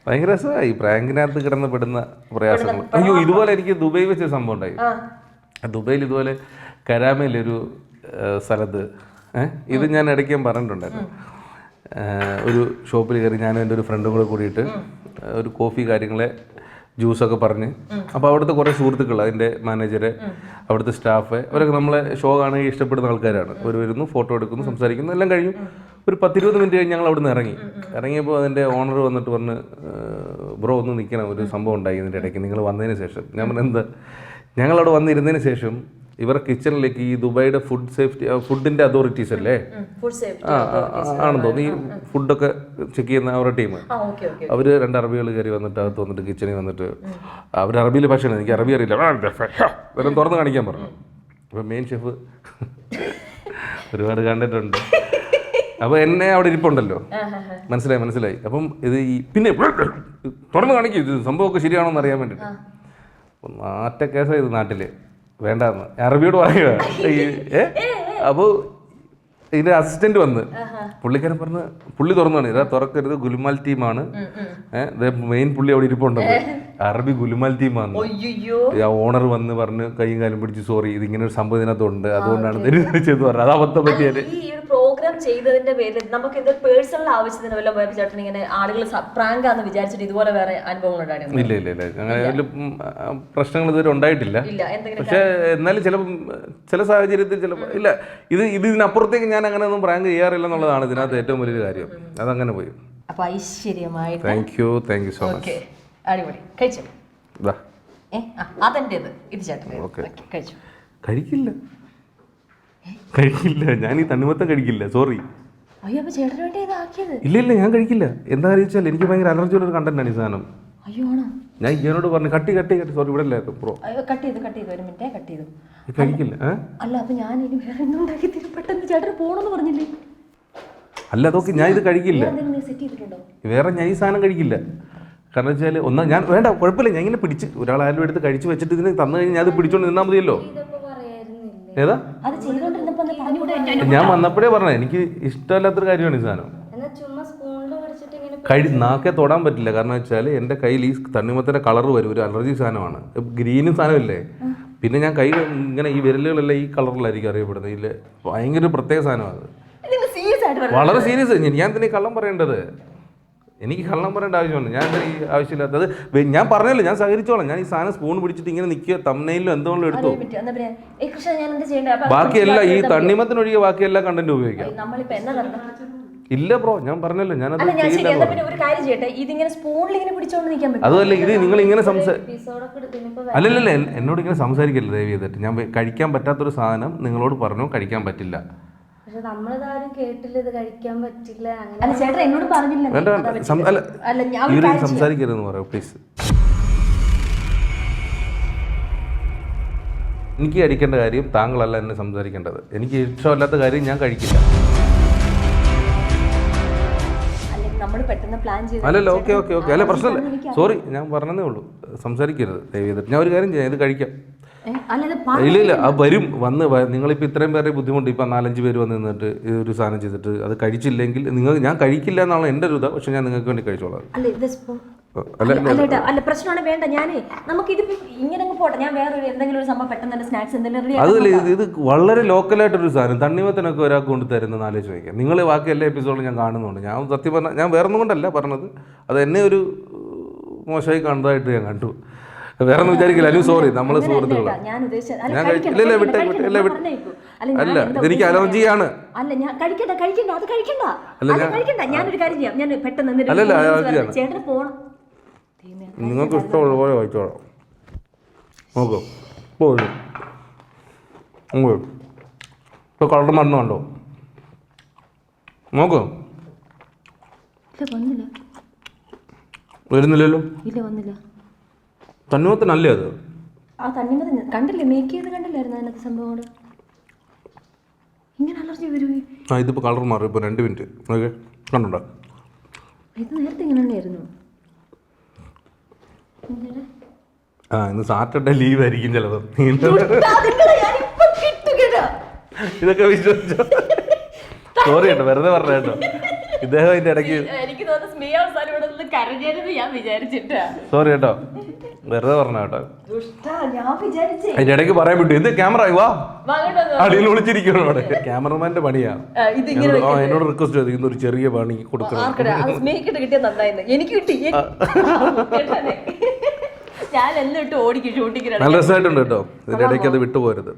ഭയങ്കര രസമായി ഈ പ്രാങ്കിനകത്ത് കിടന്ന് പെടുന്ന പ്രയാസങ്ങൾ. അയ്യോ, ഇതുപോലെ എനിക്ക് ദുബൈ വെച്ചൊരു സംഭവം ഉണ്ടായി. ദുബൈയിൽ ഇതുപോലെ കരാമയിലൊരു സ്ഥലത്ത് ഇത് ഞാൻ ഇടയ്ക്ക് പറഞ്ഞിട്ടുണ്ടായിരുന്നു. ഒരു ഷോപ്പിൽ കയറി ഞാനും എൻ്റെ ഒരു ഫ്രണ്ടും കൂടെ കൂടിയിട്ട് ഒരു കോഫി കാര്യങ്ങളെ ജ്യൂസൊക്കെ പറഞ്ഞ്. അപ്പോൾ അവിടുത്തെ കുറേ സുഹൃത്തുക്കൾ, അതിൻ്റെ മാനേജര്, അവിടുത്തെ സ്റ്റാഫ്, അവരൊക്കെ നമ്മളെ ഷോ കാണുകയും ഇഷ്ടപ്പെടുന്ന ആൾക്കാരാണ്. അവർ വരുന്നു, ഫോട്ടോ എടുക്കുന്നു, സംസാരിക്കുന്നു, എല്ലാം കഴിഞ്ഞു. ഒരു 10-20 മിനിറ്റ് കഴിഞ്ഞ് ഞങ്ങൾ അവിടെ നിന്ന് ഇറങ്ങിയപ്പോൾ അതിൻ്റെ ഓണർ വന്നിട്ട് പറഞ്ഞ്, ബ്രോ ഒന്ന് നിൽക്കണം, ഒരു സംഭവം ഉണ്ടായി ഇതിൻ്റെ ഇടയ്ക്ക് നിങ്ങൾ വന്നതിന് ശേഷം. ഞാൻ പറഞ്ഞ എന്താ? ഞങ്ങളവിടെ വന്നിരുന്നതിന് ശേഷം ഇവരുടെ കിച്ചണിലേക്ക് ഈ ദുബായിയുടെ ഫുഡിൻ്റെ അതോറിറ്റീസ് അല്ലേ, ആണെന്ന് തോന്നുന്നു, ഈ ഫുഡൊക്കെ ചെക്ക് ചെയ്യുന്ന അവരുടെ ടീം, അവർ 2 അറബികൾ കയറി വന്നിട്ട് അകത്ത് വന്നിട്ട് കിച്ചണിൽ വന്നിട്ട് അവർ അറബിയിൽ ഭാഷയാണ്, എനിക്ക് അറബി അറിയില്ല, എല്ലാം തുറന്ന് കാണിക്കാൻ പറഞ്ഞു. അപ്പോൾ മെയിൻ ഷെഫ് ഒരുപാട് കണ്ടിട്ടുണ്ട്. അപ്പോൾ എന്നെ അവിടെ ഇരിപ്പുണ്ടല്ലോ, മനസ്സിലായി. അപ്പം ഇത് ഈ പിന്നെ തുറന്ന് കാണിക്കും, ഇത് സംഭവമൊക്കെ ശരിയാണോ എന്ന് അറിയാൻ വേണ്ടിയിട്ട്. നാറ്റ കേസാണ് ഇത് നാട്ടിൽ, വേണ്ടാന്ന് അറബിയോട് പറയുക. അപ്പോൾ ഇതിൻ്റെ അസിസ്റ്റന്റ് വന്ന് പുള്ളിക്കാരൻ പറഞ്ഞ്, പുള്ളി തുറന്നാണ്, ഇതാ തുറക്കരുത്, ഗുലുമാൽ ടീമാണ്, മെയിൻ പുള്ളി അവിടെ ഇരിപ്പുണ്ടത്, അറബി ഗുലുമാൽ ടീമാണ്. ആ ഓണർ വന്ന് പറഞ്ഞ് കൈയും കാലും പിടിച്ച്, സോറി ഇതിങ്ങനെ ഒരു സംഭവം ഇതിനകത്തുണ്ട്, അതുകൊണ്ടാണ് തെറ്റിദ്ധരിച്ചത് പറഞ്ഞു. അത് അബദ്ധം പറ്റിയത്. പ്രോഗ്രാം ചെയ്തതിന്റെ പേരിൽ നമുക്ക് ഇത് പേഴ്സണൽ ആവശ്യത്തിന് വല്ല ചേട്ടൻ ഇങ്ങനെ ആളുകൾ പ്രാങ്കാന്ന് വിചാരിച്ചിട്ട് ഇതുപോലെ വേറെ അനുഭവങ്ങൾ ഉണ്ടായിരുന്നു? ഇല്ല അങ്ങനെ പ്രശ്നങ്ങൾ ഇതുവരെ ഉണ്ടായിട്ടില്ല. പക്ഷെ എന്നാലും ചില സാഹചര്യത്തിൽ ചിലപ്പോൾ ഇല്ല, ഇതിനപ്പുറത്തേക്ക് ഞാൻ അങ്ങനെ ഒന്നും പ്രാങ്ക് ചെയ്യാറില്ല എന്നുള്ളതാണ് ഇതിനകത്ത് ഏറ്റവും വലിയൊരു കാര്യം. അതങ്ങനെ പോയി. അപ്പോൾ ഐശ്വര്യമായിട്ട് താങ്ക് യു സോ മച്ച്. അടിപൊളി. കഴിച്ചു? അതെന്റേത്, ഇത് ചേട്ടൻ കഴിച്ചു? കഴിക്കില്ല, ഞാൻ ഈ തണ്ണിമത്തം കഴിക്കില്ല, സോറി. ഇല്ല ഞാൻ കഴിക്കില്ല. എന്താ കഴിച്ചാൽ എനിക്ക് ഭയങ്കര അലർജിയുള്ള ഒരു കണ്ടന്റാണ് ഈ സാധനം. ഞാൻ ഇവനോട് പറഞ്ഞു കട്ടി സോറി, ഇവിടെ അല്ലേ ബ്രോ, കട്ട് ചെയ്തു ഒരു മിനിറ്റ് കട്ട് ചെയ്തു. കഴിക്കില്ല. അല്ല അപ്പൊ ഞാൻ ഇനി വേറെ ഒന്നും ഉണ്ടാക്കി പെട്ടെന്ന് ചേട്ടൻ പോണെന്ന് പറഞ്ഞില്ലേ? അല്ല അതൊക്കെ ഞാൻ ഇത് കഴിക്കില്ല, വേറെ ഞാൻ ഈ സാധനം കഴിക്കില്ല. കാരണം വെച്ചാൽ ഒന്നാ ഞാൻ വേണ്ട കുഴപ്പമില്ല, ഞാൻ ഇങ്ങനെ പിടിച്ച് ഒരാളായാലും എടുത്ത് കഴിച്ച് വെച്ചിട്ട് ഇതിന് തന്നു കഴിഞ്ഞാൽ ഞാൻ അത് പിടിച്ചോണ്ട് നിന്നാൽ മതിയല്ലോ. ഏതാ ഞാൻ വന്നപ്പോഴേ പറഞ്ഞത് എനിക്ക് ഇഷ്ടമല്ലാത്തൊരു കാര്യമാണ് ഈ സാധനം. നാക്കെ തൊടാൻ പറ്റില്ല, കാരണം വെച്ചാൽ എൻ്റെ കയ്യിൽ ഈ തണ്ണിമത്തൻ്റെ കളർ വരും, ഒരു അലർജി സാധനമാണ്, ഗ്രീനും സാധനമില്ലേ. പിന്നെ ഞാൻ കൈ ഇങ്ങനെ ഈ വിരലുകളെല്ലാം ഈ കളറിലായിരിക്കും അറിയപ്പെടുന്നത്. ഇതിൽ ഭയങ്കര പ്രത്യേക സാധനമാണ്, വളരെ സീരിയസ്. ഞാൻ തന്നെ കള്ളം പറയേണ്ടത്, എനിക്ക് കള്ളം പറയേണ്ട ആവശ്യമുണ്ട്. ഞാൻ ഈ ആവശ്യമില്ലാത്തത് ഞാൻ പറഞ്ഞല്ലോ, ഞാൻ സഹകരിച്ചോളാം. ഞാൻ ഈ സാധനം സ്പൂൺ പിടിച്ചിട്ട് ഇങ്ങനെ നിൽക്കുക, തമ്മനയിലും എന്തുകൊണ്ടും എടുത്തു. ബാക്കിയെല്ലാം ഈ തണ്ണിമത്തിനൊഴികെ ബാക്കിയെല്ലാം കണ്ടന്റ് ഉപയോഗിക്കാം. ഇല്ല ബ്രോ, ഞാൻ പറഞ്ഞല്ലോ ഞാനത് അല്ല ഞാൻ ശരി ചെയ്യില്ല എന്നാ ബ്രോ. പിന്നെ ഒരു കാര്യം ചെയ്യട്ടെ, ഇതിങ്ങനെ സ്പൂണിൽ ഇങ്ങനെ പിടിച്ചോണ്ട് നിൽക്കാൻ പറ്റും. അതുമല്ല ഇത് നിങ്ങൾ ഇങ്ങനെ എപ്പിസോഡൊക്കെ എടുത്തിനിപ്പോ അല്ലല്ല എന്നോട് ഇങ്ങനെ സംസാരിക്കല്ലേ ദയവ് ചെയ്തിട്ട്. ഞാൻ കഴിക്കാൻ പറ്റാത്തൊരു സാധനം നിങ്ങളോട് പറഞ്ഞു കഴിക്കാൻ പറ്റില്ല. പക്ഷെ നമ്മളിതാരും കേട്ടില്ല ഇത് കഴിക്കാൻ പറ്റില്ല അങ്ങനെ. അല്ല ചേട്ടൻ എന്നോട് പറഞ്ഞില്ല. വേണ്ട അല്ല ഞാൻ ഒരു ഇവര് കാര്യം ചെയ്യാം. സംസാരിക്കരുതെന്ന് പറയാം പ്ലീസ്. എനിക്ക് കഴിക്കേണ്ട കാര്യം താങ്കളല്ല എന്നെ സംസാരിക്കേണ്ടത്. എനിക്ക് ഇഷ്ടമല്ലാത്ത കാര്യം ഞാൻ കഴിക്കില്ല. അല്ലെങ്കിൽ നമ്മൾ പെട്ടെന്ന് പ്ലാൻ ചെയ്ത് അല്ലല്ല ഓക്കെ ഓക്കെ ഓക്കെ അല്ല പ്രശ്നമില്ല. സോറി ഞാൻ പറഞ്ഞതേ ഉള്ളൂ. സംസാരിക്കരുത് ദയവ് ചെയ്തിട്ട്. ഞാൻ ഒരു കാര്യം ചെയ്യാം, ഇത് കഴിക്കാം. അല്ല ഇത് ഇല്ല ഇല്ല അത് വരും നിങ്ങളിപ്പോൾ ഇത്രയും പേരുടെ ബുദ്ധിമുട്ട്. ഇപ്പം 4-5 പേര് വന്ന് നിന്നിട്ട് ഇതൊരു സാധനം ചെയ്തിട്ട് അത് കഴിച്ചില്ലെങ്കിൽ ഞാൻ കഴിക്കില്ല എന്നാണ് എൻ്റെ ഒരു ഇത്. പക്ഷെ ഞാൻ നിങ്ങൾക്ക് വേണ്ടി കഴിച്ചോളാം. അല്ല ഇത് സ്പൂൺ അല്ല അല്ല പ്രശ്നമാണ് വേണ്ട. ഞാനേ നമുക്കിത് ഇങ്ങനെ പോട്ടെ. ഞാൻ വേറെ എന്തെങ്കിലും ഒരു സംഭവം പെട്ടെന്ന് തന്നെ സ്നാക്സ് എന്തെങ്കിലും അതല്ല ഇത് വളരെ ലോക്കലായിട്ടൊരു സാധനം. തണ്ണിമത്തനൊക്കെ ഒരാൾക്ക് കൊണ്ട് തരുന്ന ആലോചിച്ച് ചോദിക്കാം. നിങ്ങൾ ബാക്കി എല്ലാ എപ്പിസോഡും ഞാൻ കാണുന്നുണ്ട്. ഞാൻ സത്യം പറഞ്ഞാൽ ഞാൻ വേറെ ഒന്നും കൊണ്ടല്ല പറഞ്ഞത്. അത് എന്നെ ഒരു മോശമായി കാണുന്നതായിട്ട് ഞാൻ കണ്ടു. വേറെ ഒന്നും വിചാരിക്കില്ല. അനു സോറി, നമ്മള് സുഹൃത്തുക്കളാണ്. ഞാൻ കഴിക്കില്ല വിട്ടേ അല്ല ഇതെനിക്ക് അലർജിയാണ്. അല്ല ഞാൻ കഴിക്കണ്ട അത് കഴിക്കണ്ട. കഴിക്കണ്ട. ഞാനൊരു കാര്യം ചെയ്യാം. ഞാൻ പെട്ടെന്ന് അല്ലല്ല അലർജിയാണ്. ചേട്ടന് പോണം. നിങ്ങൾക്ക് ഇഷ്ടമുള്ള പോലെ കഴിച്ചോളാം. നോക്കൂ പോലും ഇപ്പോൾ കളർ മറന്നുണ്ടോ? നോക്കൂ വന്നില്ല. വരുന്നില്ലല്ലോ. ഇല്ല വന്നില്ല. തണ്ണിമത്തനല്ലേ അത്? ആ തണ്ണിമത്തൻ കണ്ടില്ലേ? മേക്ക് ചെയ്ത് കണ്ടില്ലായിരുന്നു അതിനകത്ത് സംഭവം. ഇങ്ങനെ അലർജി വരുമോ? ആ ഇതിപ്പോൾ കളർ മാറും. ഇപ്പോൾ 2 മിനിറ്റ് ഓക്കെ കണ്ടോ? ഇത് നേരത്തെ ഇങ്ങനെ തന്നെയായിരുന്നു. ആ ഇന്ന് സാറ്റർഡേ ലീവ് ആയിരിക്കും ചിലപ്പോൾ. ഇതൊക്കെ വിശ്വസിച്ചോ? സോറി കേട്ടോ, വെറുതെ പറഞ്ഞ കേട്ടോ. ഇദ്ദേഹം അതിൻ്റെ ഇടയ്ക്ക് എനിക്ക് ഞാൻ വിചാരിച്ചിട്ടാ. സോറി കേട്ടോ, വെറുതെ പറഞ്ഞ കേട്ടോ. ഞാൻ വിചാരിച്ചേ അതിൻ്റെ ഇടയ്ക്ക് പറയാൻ പറ്റും. ഇത് ക്യാമറ വാ അടിയിൽ വിളിച്ചിരിക്കണം. അവിടെ ക്യാമറമാൻ്റെ പണിയാ. എന്നോട് റിക്വസ്റ്റ് ചെയ്തു ഇന്നൊരു ചെറിയ പണി കൊടുക്കണം. കിട്ടിയ നന്നായിരുന്നു. എനിക്ക് കിട്ടി. ഞാൻ എല്ലാം ഇട്ട് ഓടിക്കും ഷൂട്ടിങ്ങിന്. നല്ല രസമായിട്ടുണ്ട് കേട്ടോ. ഇതിൻ്റെ ഇടയ്ക്ക് അത് വിട്ടുപോരുത്.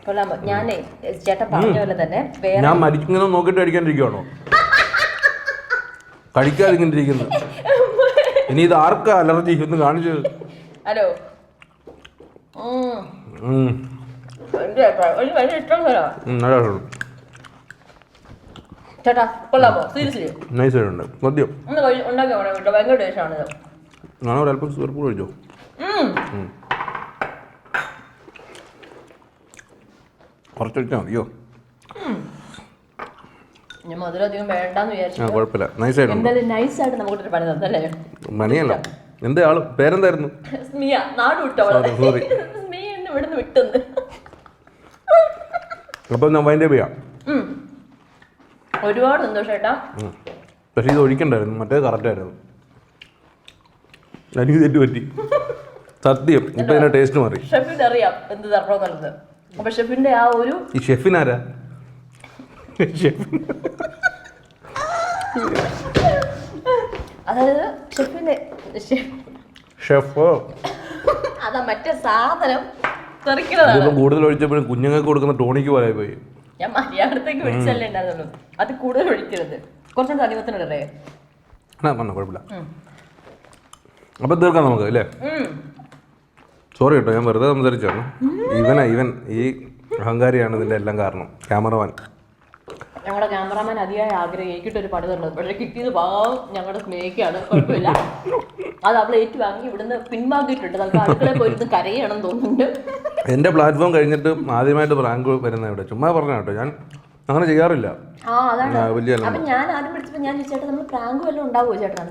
കൊള്ളാമോ? ഞാനേ ചേട്ടൻ പറഞ്ഞ പോലെ തന്നെ ഞാൻ മരിക്കുന്ന നോക്കിയിട്ട് കഴിക്കാണ്ടിരിക്കുവാണോ? കഴിക്കാതെ ഇങ്ങനെ ഇരിക്കുന്നു. ഇനി ഇത് ആർക്കാ അലർജി ഒന്ന് കാണിച്ചു. ഹലോ ചേട്ടാ കൊള്ളാമോ? സീരിയസ്ലി നൈസ് ആയിട്ടുണ്ട്. മദ്യം ഉണ്ടാക്കി ഭയങ്കര ടേസ്റ്റാണ്. ഞാൻ ഒരല്പം സ്വീർപ്പൂർ കഴിച്ചോ? കുറച്ച് കഴിച്ചാൽ മതിയോ? ഞാൻ മധുരധികം വേണ്ടെന്ന് വിചാരിച്ചു. കുഴപ്പമില്ല. നൈസായിട്ടുണ്ട്. എന്തായാലും നൈസായിട്ട് നമുക്കൊരു പണി തന്നല്ലേ? മണിയല്ല എന്താ ആള് പേരെന്തായിരുന്നു? സ്മിയ. നാട് വിട്ടോ? സോറി സ്മിയ എന്നെ ഇവിടുന്ന് വിട്ടെന്ന്. അപ്പം ഞാൻ വൈൻഡ് അപ്പ് ചെയ്യാം. ഒരുപാട് സന്തോഷം ചേട്ടാ. പക്ഷെ ഇത് ഒഴിക്കണ്ടായിരുന്നു, മറ്റേത് കറക്റ്റായിരുന്നു. എനിക്ക് തെറ്റ് പറ്റി സത്യം. ഇപ്പം ഇതിൻ്റെ ടേസ്റ്റ് മാറി. ഷെഫിന് അറിയാം എന്ത് തരണമെന്നുള്ളത്. അപ്പൊ ഷെഫിന്റെ ആ ഒരു ഈ ഷെഫിനാരാ? അതായത് ഷെഫിന്റെ ഷെഫ് അതാ മറ്റേ സാധനം തെറിക്കുന്നതാണ്. കൂടുതൽ ഒഴിച്ചപ്പോഴും കുഞ്ഞുങ്ങൾക്ക് കൊടുക്കുന്ന ടോണിക്ക് പോലെ പോയി. ഞാൻ മര്യാദത്തേക്ക് ഒഴിച്ചല്ലേ ഉണ്ടാകുന്നുള്ളൂ. അത് കൂടുതൽ ഒഴിക്കരുത്. കുറച്ചുകൂടെ തണിമത്തിനിടേ. കുഴപ്പമില്ല. അപ്പം തീർക്കാം നമുക്ക് അല്ലേ? സോറി കേട്ടോ, ഞാൻ വെറുതെ സംസാരിച്ചാണ്. ഇവൻ ഈ അഹങ്കാരിയാണ് ഇതിൻ്റെ എല്ലാം കാരണം. ക്യാമറമാൻ ഞങ്ങളുടെ ക്യാമറമാൻ അതിയായി ആഗ്രഹിക്കിട്ടൊരു പണി തന്നത്. പക്ഷേ കിട്ടിയത് ഭാഗം ഞങ്ങളുടെ സ്നേഹിക്കാണ്. കുഴപ്പമില്ല. അത് അവൾ ഏറ്റുവാങ്ങി ഇവിടുന്ന് പിൻവാങ്ങിയിട്ടുണ്ട്. നമുക്ക് അടുക്കളയിൽ പോയിരുന്ന് കരയാണെന്ന് തോന്നുന്നുണ്ട്. എൻ്റെ പ്ലാറ്റ്ഫോം കഴിഞ്ഞിട്ട് ആദ്യമായിട്ട് പ്രാങ്ക് വരുന്ന ഇവിടെ. ചുമ്മാ പറഞ്ഞ കേട്ടോ, ഞാൻ അങ്ങനെ ചെയ്യാറില്ല. അപ്പൊ ഞാൻ ആദ്യം വിളിച്ചപ്പോൾ ഞാൻ ചോദിച്ചേട്ടാ നമ്മൾ പ്രാങ്ക് വല്ലതും ഉണ്ടാവുമോ ചേട്ടാ?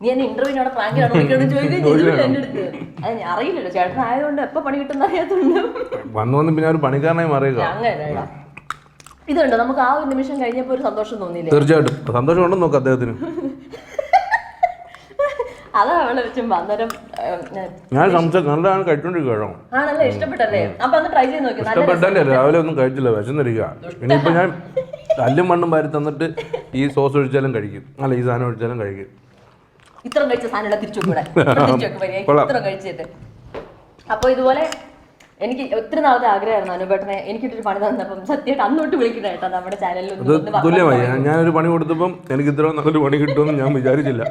നീ എന്നെ ഇന്റർവ്യൂവിനോടെ പ്രാങ്കിലാണോ വിളിക്കുന്നത് ചോദിക്കുന്നത് എൻ്റെ അടുത്ത്. അത് അറിയില്ലല്ലോ ചേട്ടൻ ആയതുകൊണ്ട് എപ്പോൾ പണി കിട്ടുന്ന അറിയാത്തുണ്ട്. വന്നു പിന്നെ ഒരു പണിക്കാരനായി മാറിയത് അങ്ങനെ. ഇതുണ്ടോ നമുക്ക് ആ ഒരു നിമിഷം കഴിഞ്ഞപ്പോൾ ഒരു സന്തോഷം തോന്നിയില്ലേ? തീർച്ചയായിട്ടും സന്തോഷം ഉണ്ടെന്ന് നോക്കാം അദ്ദേഹത്തിന്. അതാ അവളെ വെച്ചും അന്നേരം ഞാൻ നല്ലതാണ് കഴിച്ചോണ്ടിരിക്കുകയാണോ? ആണല്ലേ? ഇഷ്ടപ്പെട്ടല്ലേ? അപ്പൊ ഒന്ന് ട്രൈ ചെയ്ത് നോക്കി. ഇഷ്ടപ്പെട്ടല്ലേ? രാവിലെ ഒന്നും കഴിച്ചില്ല, വിശന്നിരിക്കുക. ഇനിയിപ്പോൾ ഞാൻ കല്ലും മണ്ണും വാരി തന്നിട്ട് ഈ സോസ് ഒഴിച്ചാലും കഴിക്കും, അല്ല ഈ സാധനം ഒഴിച്ചാലും കഴിക്കും. ഇത്രയും കഴിച്ച സാധനം തിരിച്ചു വെക്കൂടെ? ഇത്ര കഴിച്ചിട്ട്. അപ്പോൾ ഇതുപോലെ എനിക്ക് ഒത്തിരി നാളത്തെ ആഗ്രഹമായിരുന്നു അനുപേട്ടനെ എനിക്കിട്ടൊരു പണി തന്നപ്പം സത്യമായിട്ട് അന്നോട്ട് വിളിക്കണ കേട്ടോ നമ്മുടെ ചാനലിൽ തുല്യമായി ഞാനൊരു പണി കൊടുത്തപ്പം എനിക്ക് ഇത്ര നല്ലൊരു പണി കിട്ടുമെന്ന് ഞാൻ വിചാരിച്ചില്ല.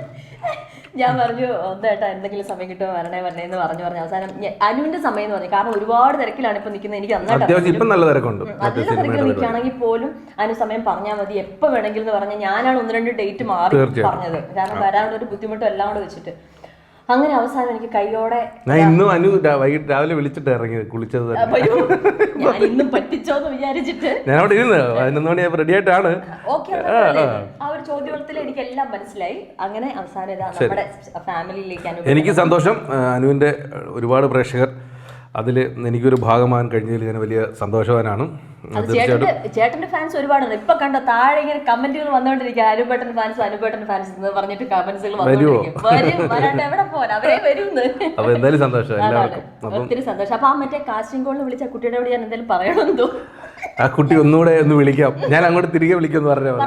ഞാൻ പറഞ്ഞു എന്തായിട്ടാ എന്തെങ്കിലും സമയം കിട്ടുമോ വരണേ എന്ന് പറഞ്ഞു അവസാനം അനുവിന്റെ സമയം എന്ന് പറഞ്ഞു. കാരണം ഒരുപാട് തിരക്കിലാണ് ഇപ്പൊ നിൽക്കുന്നത്. എനിക്ക് അത്യാവശ്യം നല്ല തിരക്കുണ്ട്. നല്ല തിരക്കിൽ നിൽക്കുകയാണെങ്കിൽ പോലും അനു സമയം പറഞ്ഞാൽ മതി എപ്പോ വേണമെങ്കിലും എന്ന് പറഞ്ഞാൽ ഞാനാണ് 1-2 ഡേറ്റ് മാറി പറഞ്ഞത്. കാരണം വരാനുള്ള ഒരു ബുദ്ധിമുട്ടും എല്ലാം കൂടെ വെച്ചിട്ട് അങ്ങനെ അവസാനം എനിക്ക് കൈയോടെ ഞാൻ ഇന്നും അനു വൈകിട്ട് രാവിലെ വിളിച്ചിട്ട് ഇറങ്ങി കുളിച്ചത്. ഞാൻ ഇന്നും പറ്റിച്ചോന്ന് വിചാരിച്ചിട്ട് ഞാൻ അവിടെ ഇരുന്ന് 11 മണിയായപ്പോൾ റെഡി ആയിട്ടാണ്. ഓക്കെ ആ ഒരു ചോദ്യോത്തരത്തിൽ എനിക്ക് എല്ലാം മനസ്സിലായി. അങ്ങനെ അവസാനം ഇതാ നമ്മുടെ ഫാമിലിയിലേക്ക് എനിക്ക് സന്തോഷം. അനുവിന്റെ ഒരുപാട് പ്രേക്ഷകർ അതിൽ എനിക്കൊരു ഭാഗമാകാൻ കഴിഞ്ഞതിൽ ഞാൻ വലിയ സന്തോഷവാനാണ്. ചേട്ടന്റെ ഫാൻസ് ഒരുപാടുണ്ട്. ഇപ്പൊ കണ്ട താഴെ ഇങ്ങനെ കമന്റുകൾ വന്നോണ്ടിരിക്കുക. അനുപേട്ടൻ ഫാൻസ് എന്ന് പറഞ്ഞിട്ട് കമന്റ്സുകൾ വന്നോണ്ടിരിക്കും. എവിടെ പോരാ അവരെ വരുന്നു. അപ്പൊ എന്തായാലും സന്തോഷം എല്ലാവർക്കും. ഒത്തിരി സന്തോഷം. അപ്പൊ ആ മറ്റേ കാസ്റ്റിംഗ് കോളിൽ വിളിച്ച കുട്ടിയുടെ ഞാൻ എന്തെങ്കിലും പറയണമെന്നോ? ആ കുട്ടി ഒന്നുകൂടെ ഒന്ന് വിളിക്കാം. ഞാൻ അങ്ങോട്ട് തിരികെ വിളിക്കുമെന്ന് പറഞ്ഞാൽ മതി.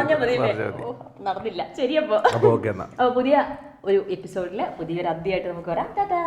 നടന്നില്ല. ശരി. അപ്പൊ ഓക്കെ എന്നാ പുതിയ ഒരു എപ്പിസോഡില് പുതിയൊരു അധ്യായമായിട്ട് നമുക്ക് വരാം. ടാറ്റാ.